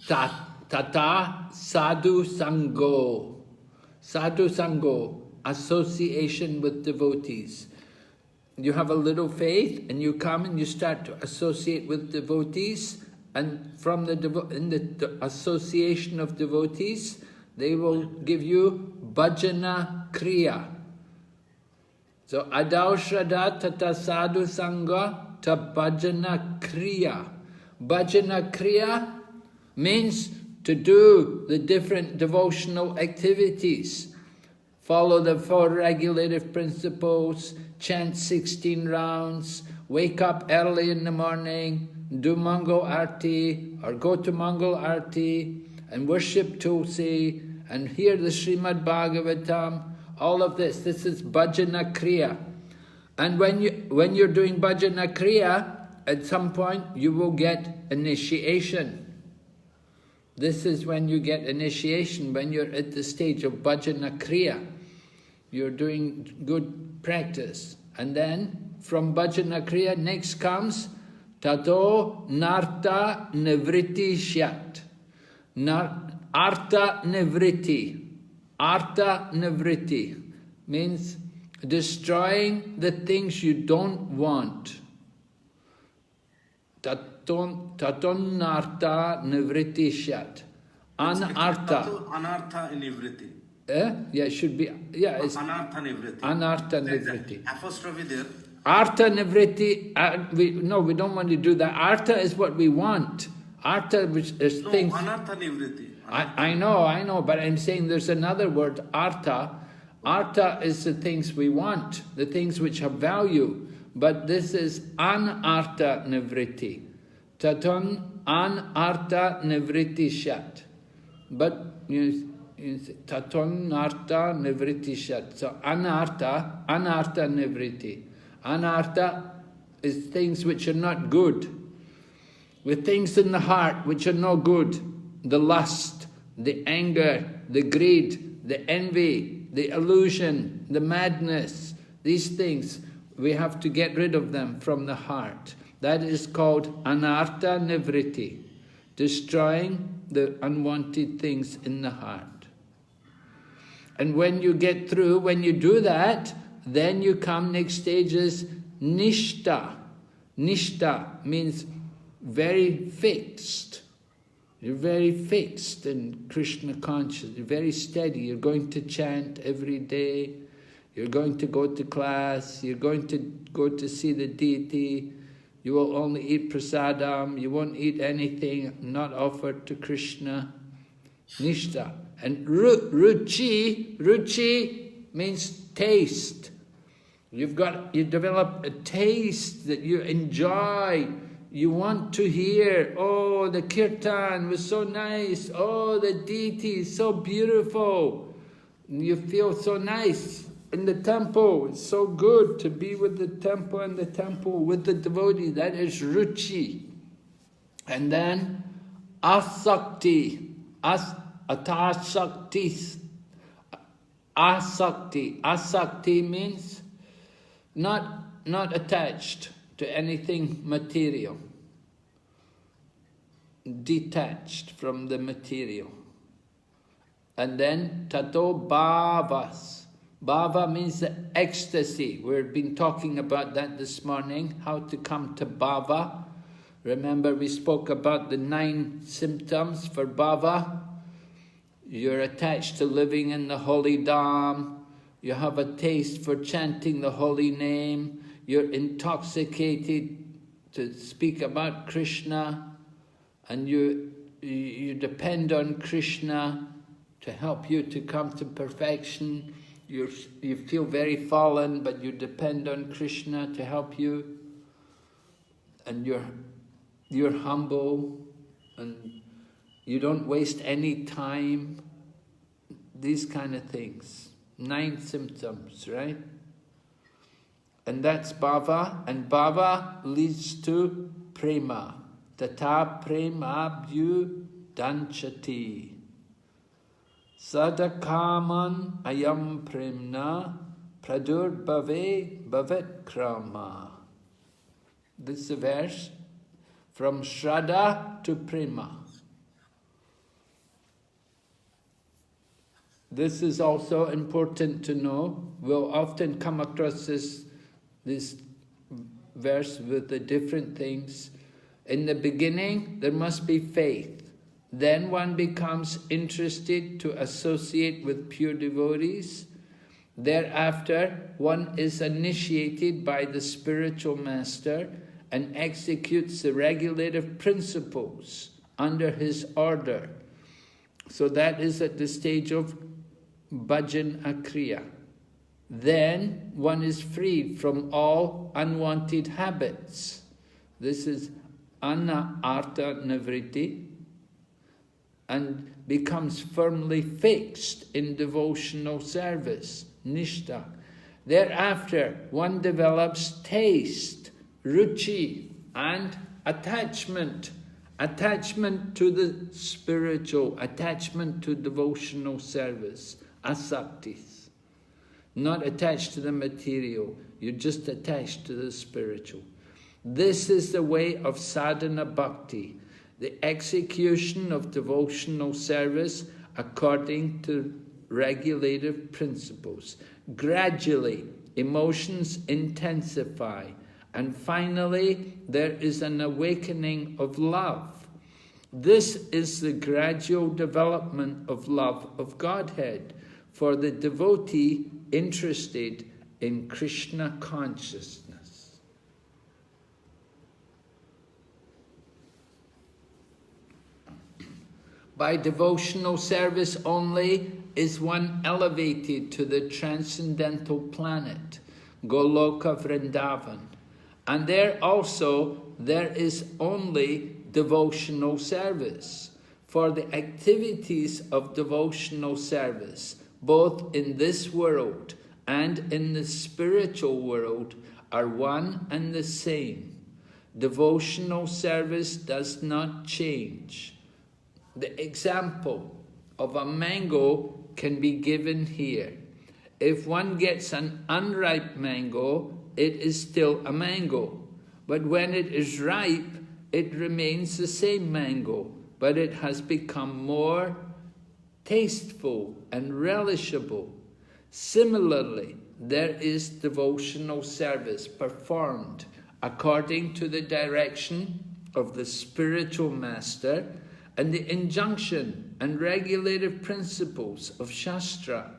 tata sadhu sango. Sadhu sango, association with devotees. You have a little faith and you come and you start to associate with devotees, and from the association of devotees, they will give you bhajana kriya. So adau shraddha tata sadhu sangha ta bhajana kriya. Bhajana kriya means to do the different devotional activities. Follow the 4 regulative principles, chant 16 rounds, wake up early in the morning, do Mangal Arti, or go to Mangal Arti, and worship Tulsi, and hear the Srimad Bhagavatam, all of this. This is bhajana kriya. And when you're doing bhajana kriya, at some point you will get initiation. This is when you get initiation, when you're at the stage of bhajana kriya. You're doing good practice. And then from bhajana kriya next comes tato narta nivritti syat. Artha nivritti. Artha nivritti means destroying the things you don't want. Taton nartha nivritti syat. Anartha. Anartha nivritti. Yeah, it should be. Yeah, it's Anartha nivritti. Anartha nivritti. Exactly. Apostrophe there. Artha nivritti. We don't want to do that. Artha is what we want. Artha, which is things. Anartha nivritti. I know, but I'm saying there's another word, artha. Artha is the things we want, the things which have value. But this is anartha nivritti. Taton anartha nivritti shat. But taton nartha nivritti shat. So anartha nivritti. Anartha is things which are not good. With things in the heart which are no good. The lust, the anger, the greed, the envy, the illusion, the madness, these things, we have to get rid of them from the heart. That is called anartha nivritti, destroying the unwanted things in the heart. And when you get through, when you do that, then you come, next stage is nishta. Nishta means very fixed. You're very fixed in Krishna consciousness. You're very steady. You're going to chant every day. You're going to go to class. You're going to go to see the deity. You will only eat prasadam. You won't eat anything not offered to Krishna. Nishta. And ruchi means taste. You develop a taste that you enjoy. You want to hear, oh, the kirtan was so nice, oh, the deity is so beautiful. You feel so nice in the temple. It's so good to be with the temple and the temple with the devotee. That is ruchi. And then asakti. Atasakti. Asakti. Asakti means not attached to anything material, detached from the material. And then tato bhavas. Bhava means the ecstasy. We've been talking about that this morning, how to come to bhava. Remember we spoke about the 9 symptoms for bhava. You're attached to living in the holy dham. You have a taste for chanting the holy name. You're intoxicated to speak about Krishna, and you depend on Krishna to help you to come to perfection. You feel very fallen, but you depend on Krishna to help you, and you're humble, and you don't waste any time. These kind of things. 9 symptoms, right? And that's bhava, and bhava leads to prema. Tata premabhyu danchati. Sadakaman ayam premna pradurbhave bhavet krama. This is a verse from Shraddha to Prema. This is also important to know. We'll often come across this verse with the different things. In the beginning, there must be faith. Then one becomes interested to associate with pure devotees. Thereafter, one is initiated by the spiritual master and executes the regulative principles under his order. So that is at the stage of bhajana kriya. Then one is freed from all unwanted habits. This is anartha nivritti. and becomes firmly fixed in devotional service, nishtha. Thereafter, one develops taste, ruchi, and attachment. Attachment to the spiritual, attachment to devotional service, asaktis. Not attached to the material, you're just attached to the spiritual. This is the way of sadhana bhakti, the execution of devotional service according to regulative principles. Gradually, emotions intensify, and finally, there is an awakening of love. This is the gradual development of love of Godhead for the devotee interested in Krishna consciousness. By devotional service only is one elevated to the transcendental planet, Goloka Vrindavan. And there also, there is only devotional service. For the activities of devotional service, both in this world and in the spiritual world, are one and the same. Devotional service does not change. The example of a mango can be given here. If one gets an unripe mango, it is still a mango. But when it is ripe, it remains the same mango, but it has become more tasteful and relishable. Similarly, there is devotional service performed according to the direction of the spiritual master and the injunction and regulative principles of Shastra.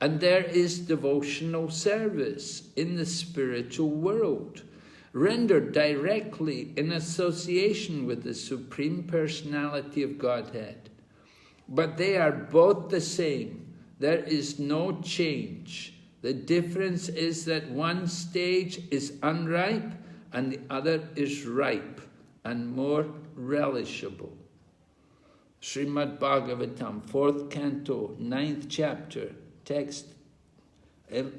And there is devotional service in the spiritual world, rendered directly in association with the Supreme Personality of Godhead. But they are both the same. There is no change. The difference is that one stage is unripe and the other is ripe and more relishable. Srimad Bhagavatam, 4th canto, 9th chapter, text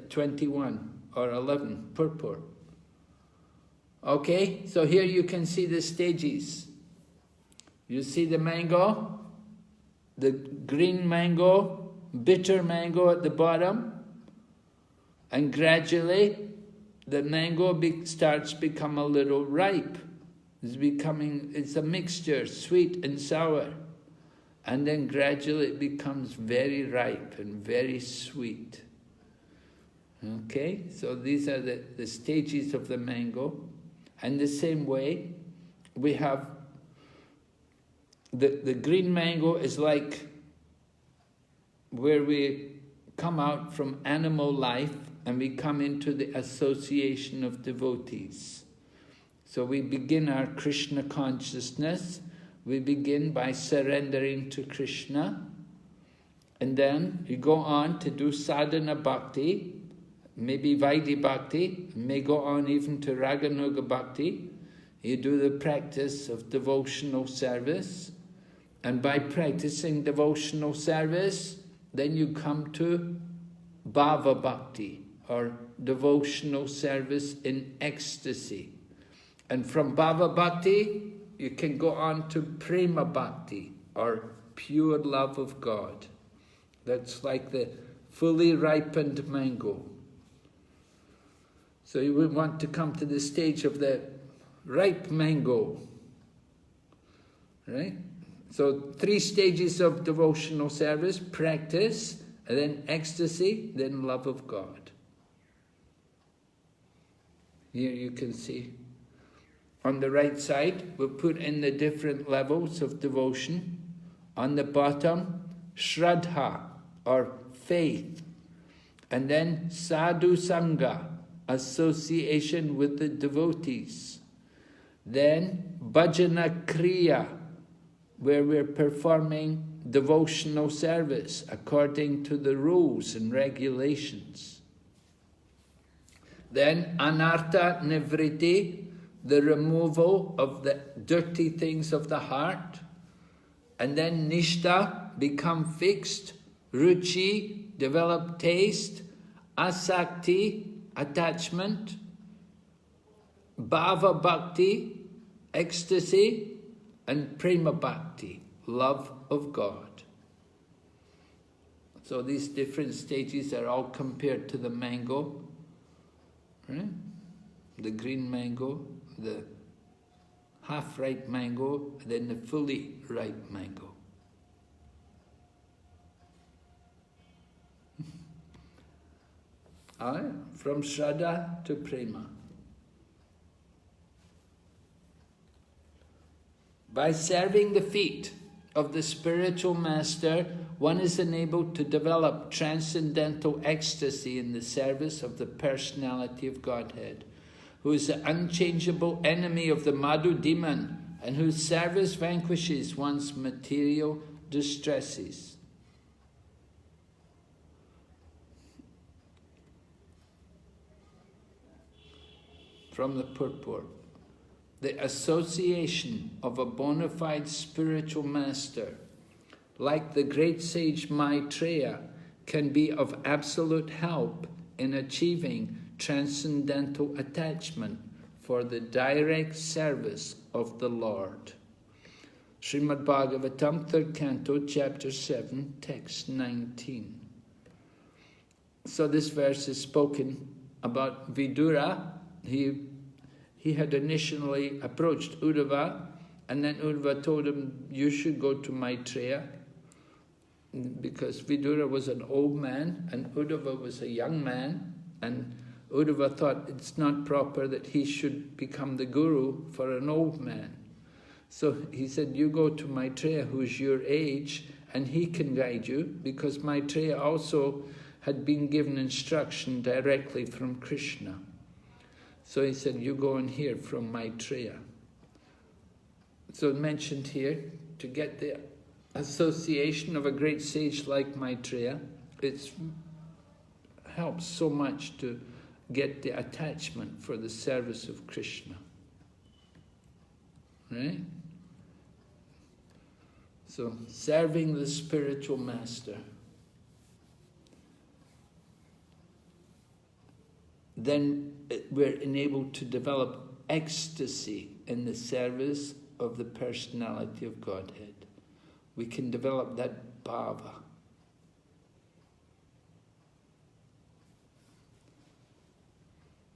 21 or 11, purport. Okay, so here you can see the stages. You see the mango, the green mango, bitter mango at the bottom, and gradually the mango starts to become a little ripe. It's a mixture, sweet and sour. And then gradually it becomes very ripe and very sweet. Okay, so these are the stages of the mango. And the same way, we have the green mango is like where we come out from animal life and we come into the association of devotees. So we begin our Krishna consciousness. We begin by surrendering to Krishna, and then you go on to do sadhana bhakti, maybe Vaidhi bhakti, may go on even to Raganuga bhakti. You do the practice of devotional service, and by practicing devotional service, then you come to bhava bhakti, or devotional service in ecstasy. And from bhava bhakti, you can go on to prema bhakti, or pure love of God. That's like the fully ripened mango. So you would want to come to the stage of the ripe mango, right? So 3 stages of devotional service: practice, and then ecstasy, then love of God. Here you can see. On the right side, we'll put in the different levels of devotion. On the bottom, Shraddha, or faith. And then Sadhu Sangha, association with the devotees. Then Bhajana Kriya, where we're performing devotional service according to the rules and regulations. Then Anartha Nivritti, the removal of the dirty things of the heart, and then Nishta, become fixed, Ruchi, develop taste, Asakti, attachment, Bhava Bhakti, ecstasy, and Prema Bhakti, love of God. So these different stages are all compared to the mango, right? The green mango, the half-ripe mango, and then the fully ripe mango. From Shraddha to Prema. By serving the feet of the spiritual master, one is enabled to develop transcendental ecstasy in the service of the personality of Godhead, who is the unchangeable enemy of the Madhu demon, and whose service vanquishes one's material distresses. From the purport. The association of a bona fide spiritual master, like the great sage Maitreya, can be of absolute help in achieving transcendental attachment for the direct service of the Lord. Srimad Bhagavatam, 3rd Canto, Chapter 7, Text 19. So this verse is spoken about Vidura. He had initially approached Uddhava, and then Uddhava told him, you should go to Maitreya, because Vidura was an old man and Uddhava was a young man, and Uddhava thought it's not proper that he should become the guru for an old man. So he said, you go to Maitreya, who's your age, and he can guide you, because Maitreya also had been given instruction directly from Krishna. So he said, you go and hear from Maitreya. So mentioned here, to get the association of a great sage like Maitreya, it helps so much to get the attachment for the service of Krishna. Right? So, serving the spiritual master. Then we're enabled to develop ecstasy in the service of the personality of Godhead. We can develop that bhava.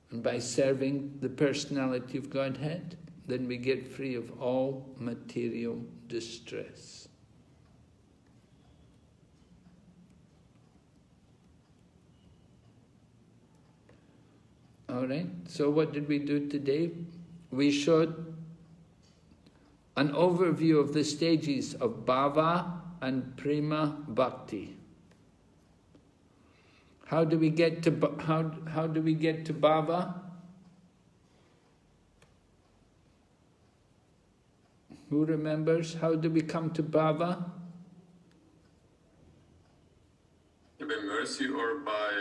And by serving the personality of Godhead, then we get free of all material distress. All right, so what did we do today? We showed an overview of the stages of bhava and prema bhakti. How do we get to bhava? Who remembers? How do we come to bhava? By mercy or by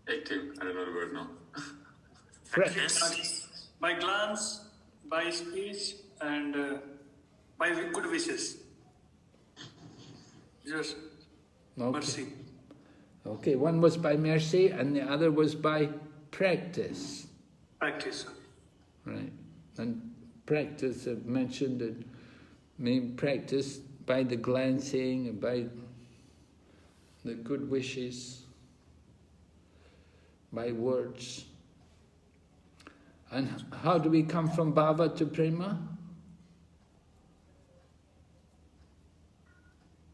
acting? I don't know the word now. By glance, by speech, and by good wishes. Just mercy. Okay, one was by mercy and the other was by practice. Practice. Right. And practice, I've mentioned that main practice by the glancing and by the good wishes, by words. And how do we come from bhava to prema?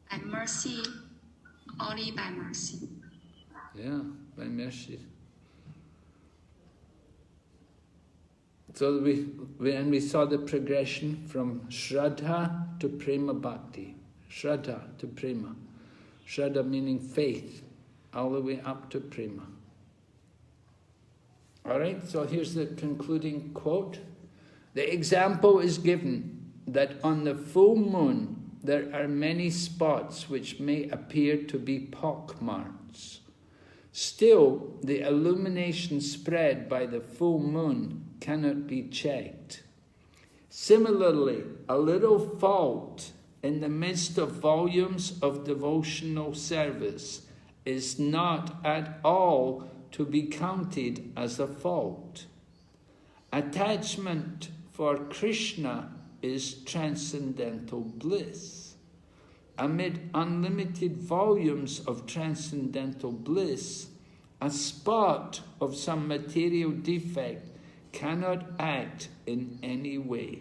By mercy, only by mercy. Yeah, by mercy. So we saw the progression from Shraddha to Prema Bhakti. Shraddha to Prema. Shraddha meaning faith, all the way up to Prema. All right, so here's the concluding quote. The example is given that on the full moon there are many spots which may appear to be pockmarks. Still, the illumination spread by the full moon cannot be checked. Similarly, a little fault in the midst of volumes of devotional service is not at all to be counted as a fault. Attachment for Krishna is transcendental bliss. Amid unlimited volumes of transcendental bliss, a spot of some material defect cannot act in any way.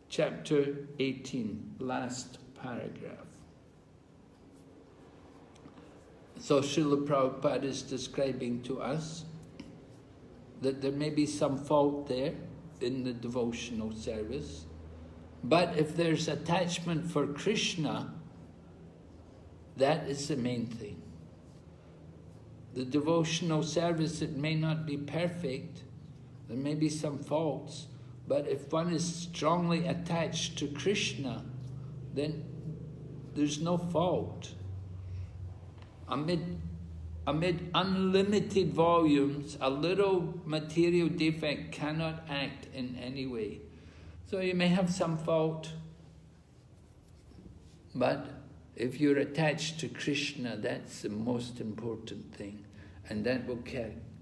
Chapter 18, last paragraph. So Srila Prabhupada is describing to us that there may be some fault there in the devotional service, but if there's attachment for Krishna, that is the main thing. The devotional service, it may not be perfect, there may be some faults, but if one is strongly attached to Krishna, then there's no fault. Amid unlimited volumes, a little material defect cannot act in any way. So you may have some fault, but if you're attached to Krishna, that's the most important thing. And that will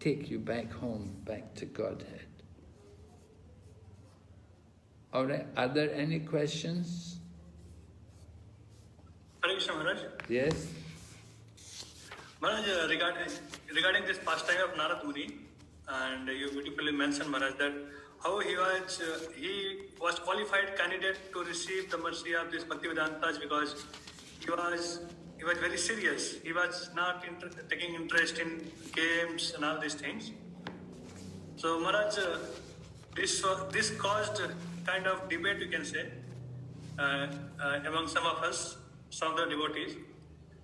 take you back home, back to Godhead. All right, are there any questions? Hare Krishna Maharaj. Yes? Maharaj, regarding this pastime of Narad Muni, and you beautifully mentioned, Maharaj, that how he was qualified candidate to receive the mercy of this Bhaktivedantas because he was very serious. He was not taking interest in games and all these things. So Maharaj, this caused kind of debate, you can say, among some of us, some of the devotees,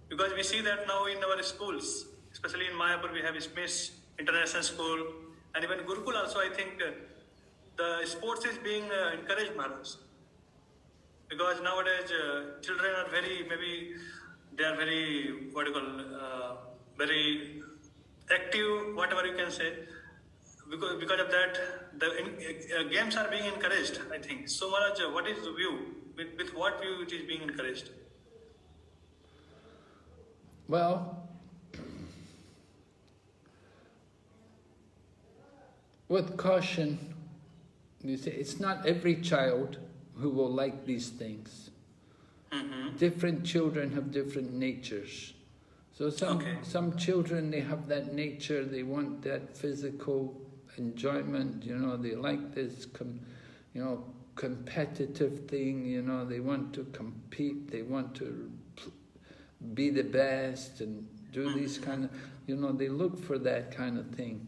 because we see that now in our schools, especially in Mayapur, we have Smith International School, and even Gurukul also, I think the sports is being encouraged, Maharaj. Because nowadays children are very active, whatever you can say. Because of that, the games are being encouraged, I think. So Maharaj, what is the view? With what view it is being encouraged? Well, with caution, you say, it's not every child who will like these things. Mm-hmm. Different children have different natures. So some children, they have that nature, they want that physical enjoyment, they like this competitive thing, they want to compete, they want to be the best and do these kind of, they look for that kind of thing.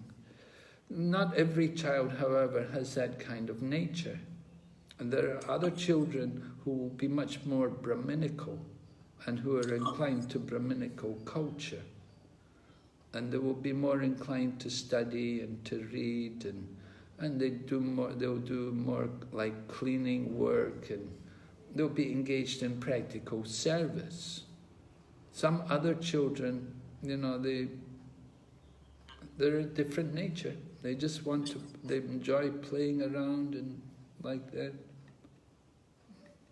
Not every child, however, has that kind of nature. And there are other children who will be much more Brahminical and who are inclined to Brahminical culture. And they will be more inclined to study and to read, and they'll do more like cleaning work, and they'll be engaged in practical service. Some other children, they're a different nature. They just they enjoy playing around and like that.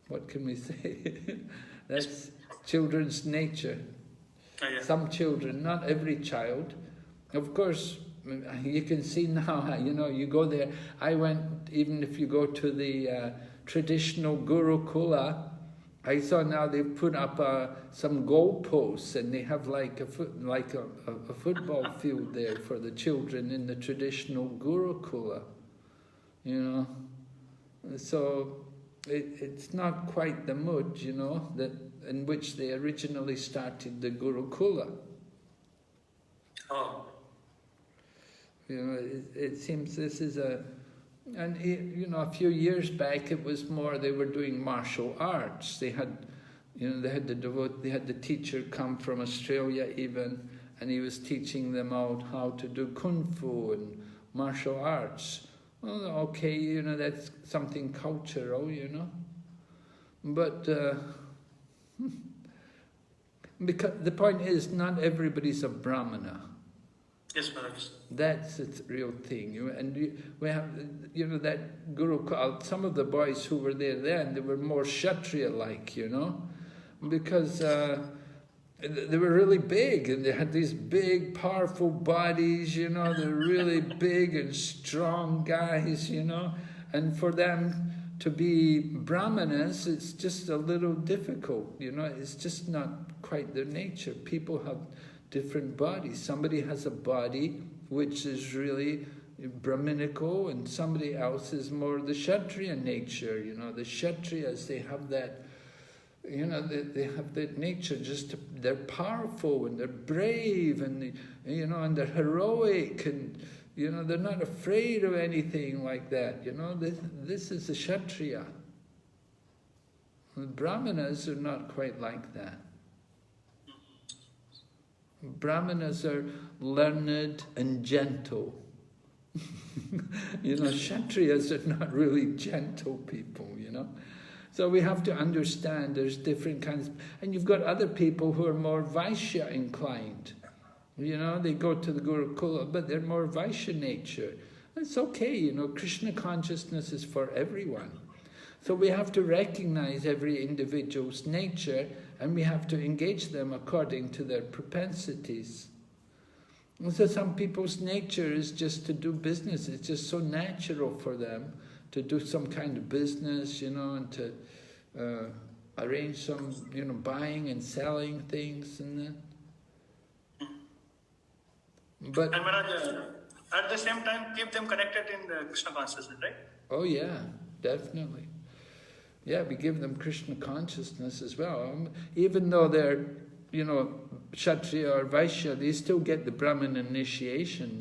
What can we say? That's children's nature. Yeah. Some children, not every child. Of course, you can see now, you go there. Even if you go to the traditional Gurukula, I saw now they've put up some goalposts, and they have like a football field there for the children in the traditional Gurukula, So it's not quite the mood, that in which they originally started the Gurukula. Oh. It seems this is and a few years back it was more, they were doing martial arts. They had the teacher come from Australia even, and he was teaching them out how to do kung fu and martial arts. Well, okay, that's something cultural, But because the point is, not everybody's a Brahmana. Yes, Maharaj. That's the real thing. And we have, that Gurukul, some of the boys who were there then, they were more Kshatriya-like, because they were really big, and they had these big, powerful bodies, they're really big and strong guys, and for them to be brahmanas, it's just a little difficult, it's just not quite their nature. People have different bodies. Somebody has a body which is really brahminical, and somebody else is more the Kshatriya nature, the Kshatriyas, they have that, they have that nature, they're powerful and they're brave and, and they're heroic and, they're not afraid of anything like that, this is the Kshatriya. The Brahmanas are not quite like that. Brahmanas are learned and gentle. Kshatriyas are not really gentle people, So we have to understand there's different kinds, and you've got other people who are more Vaishya inclined. They go to the Gurukula, but they're more Vaishya nature. It's okay, Krishna consciousness is for everyone. So we have to recognize every individual's nature, and we have to engage them according to their propensities. And so some people's nature is just to do business. It's just so natural for them to do some kind of business, and to arrange some, buying and selling things and that. But And Maharaj, at the same time, keep them connected in the Krishna consciousness, right? Oh yeah, definitely. Yeah, we give them Krishna consciousness as well. Even though they're, Kshatriya or Vaishya, they still get the Brahmin initiation,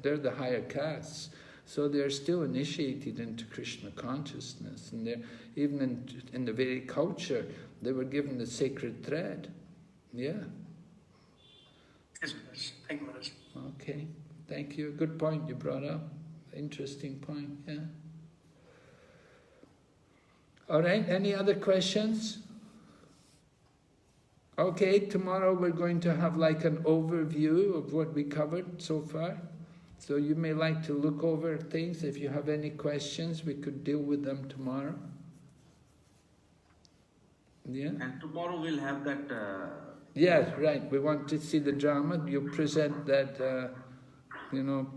they're the higher castes. So they're still initiated into Krishna consciousness. And they're, even in the Vedic culture, they were given the sacred thread. Yeah. Yes, Maharaj. Thank you, Maharaj. Okay, thank you. Good point you brought up. Interesting point, yeah. All right, any other questions? Okay, tomorrow we're going to have like an overview of what we covered so far. So you may like to look over things. If you have any questions, we could deal with them tomorrow. Yeah? And tomorrow we'll have that... Yes, right. We want to see the drama. You present that,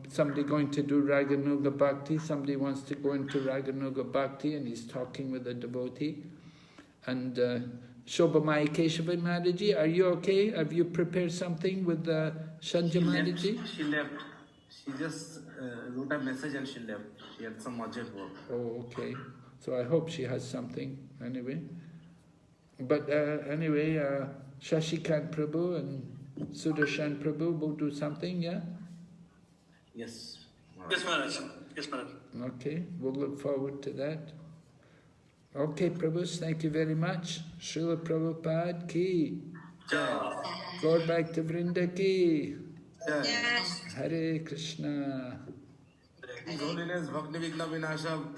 somebody going to do Raganuga Bhakti, somebody wants to go into Raganuga Bhakti and he's talking with a devotee. And Shobhamai Keshavan Maharaji, are you okay? Have you prepared something with Shanja Maharaji? She left. She just wrote a message and she left. She had some urgent work. Oh, okay. So I hope she has something anyway. But anyway, Shashikant Prabhu and Sudarshan Prabhu will do something, yeah? Yes. Yes, Maharaj. Yes, Maharaj. Okay, we'll look forward to that. Okay, Prabhus, thank you very much. Srila Prabhupada ki. Gaur Bhakta Vrinda ki. Yes. Hare Krishna. His Holiness Bhakti Vigna Vinasham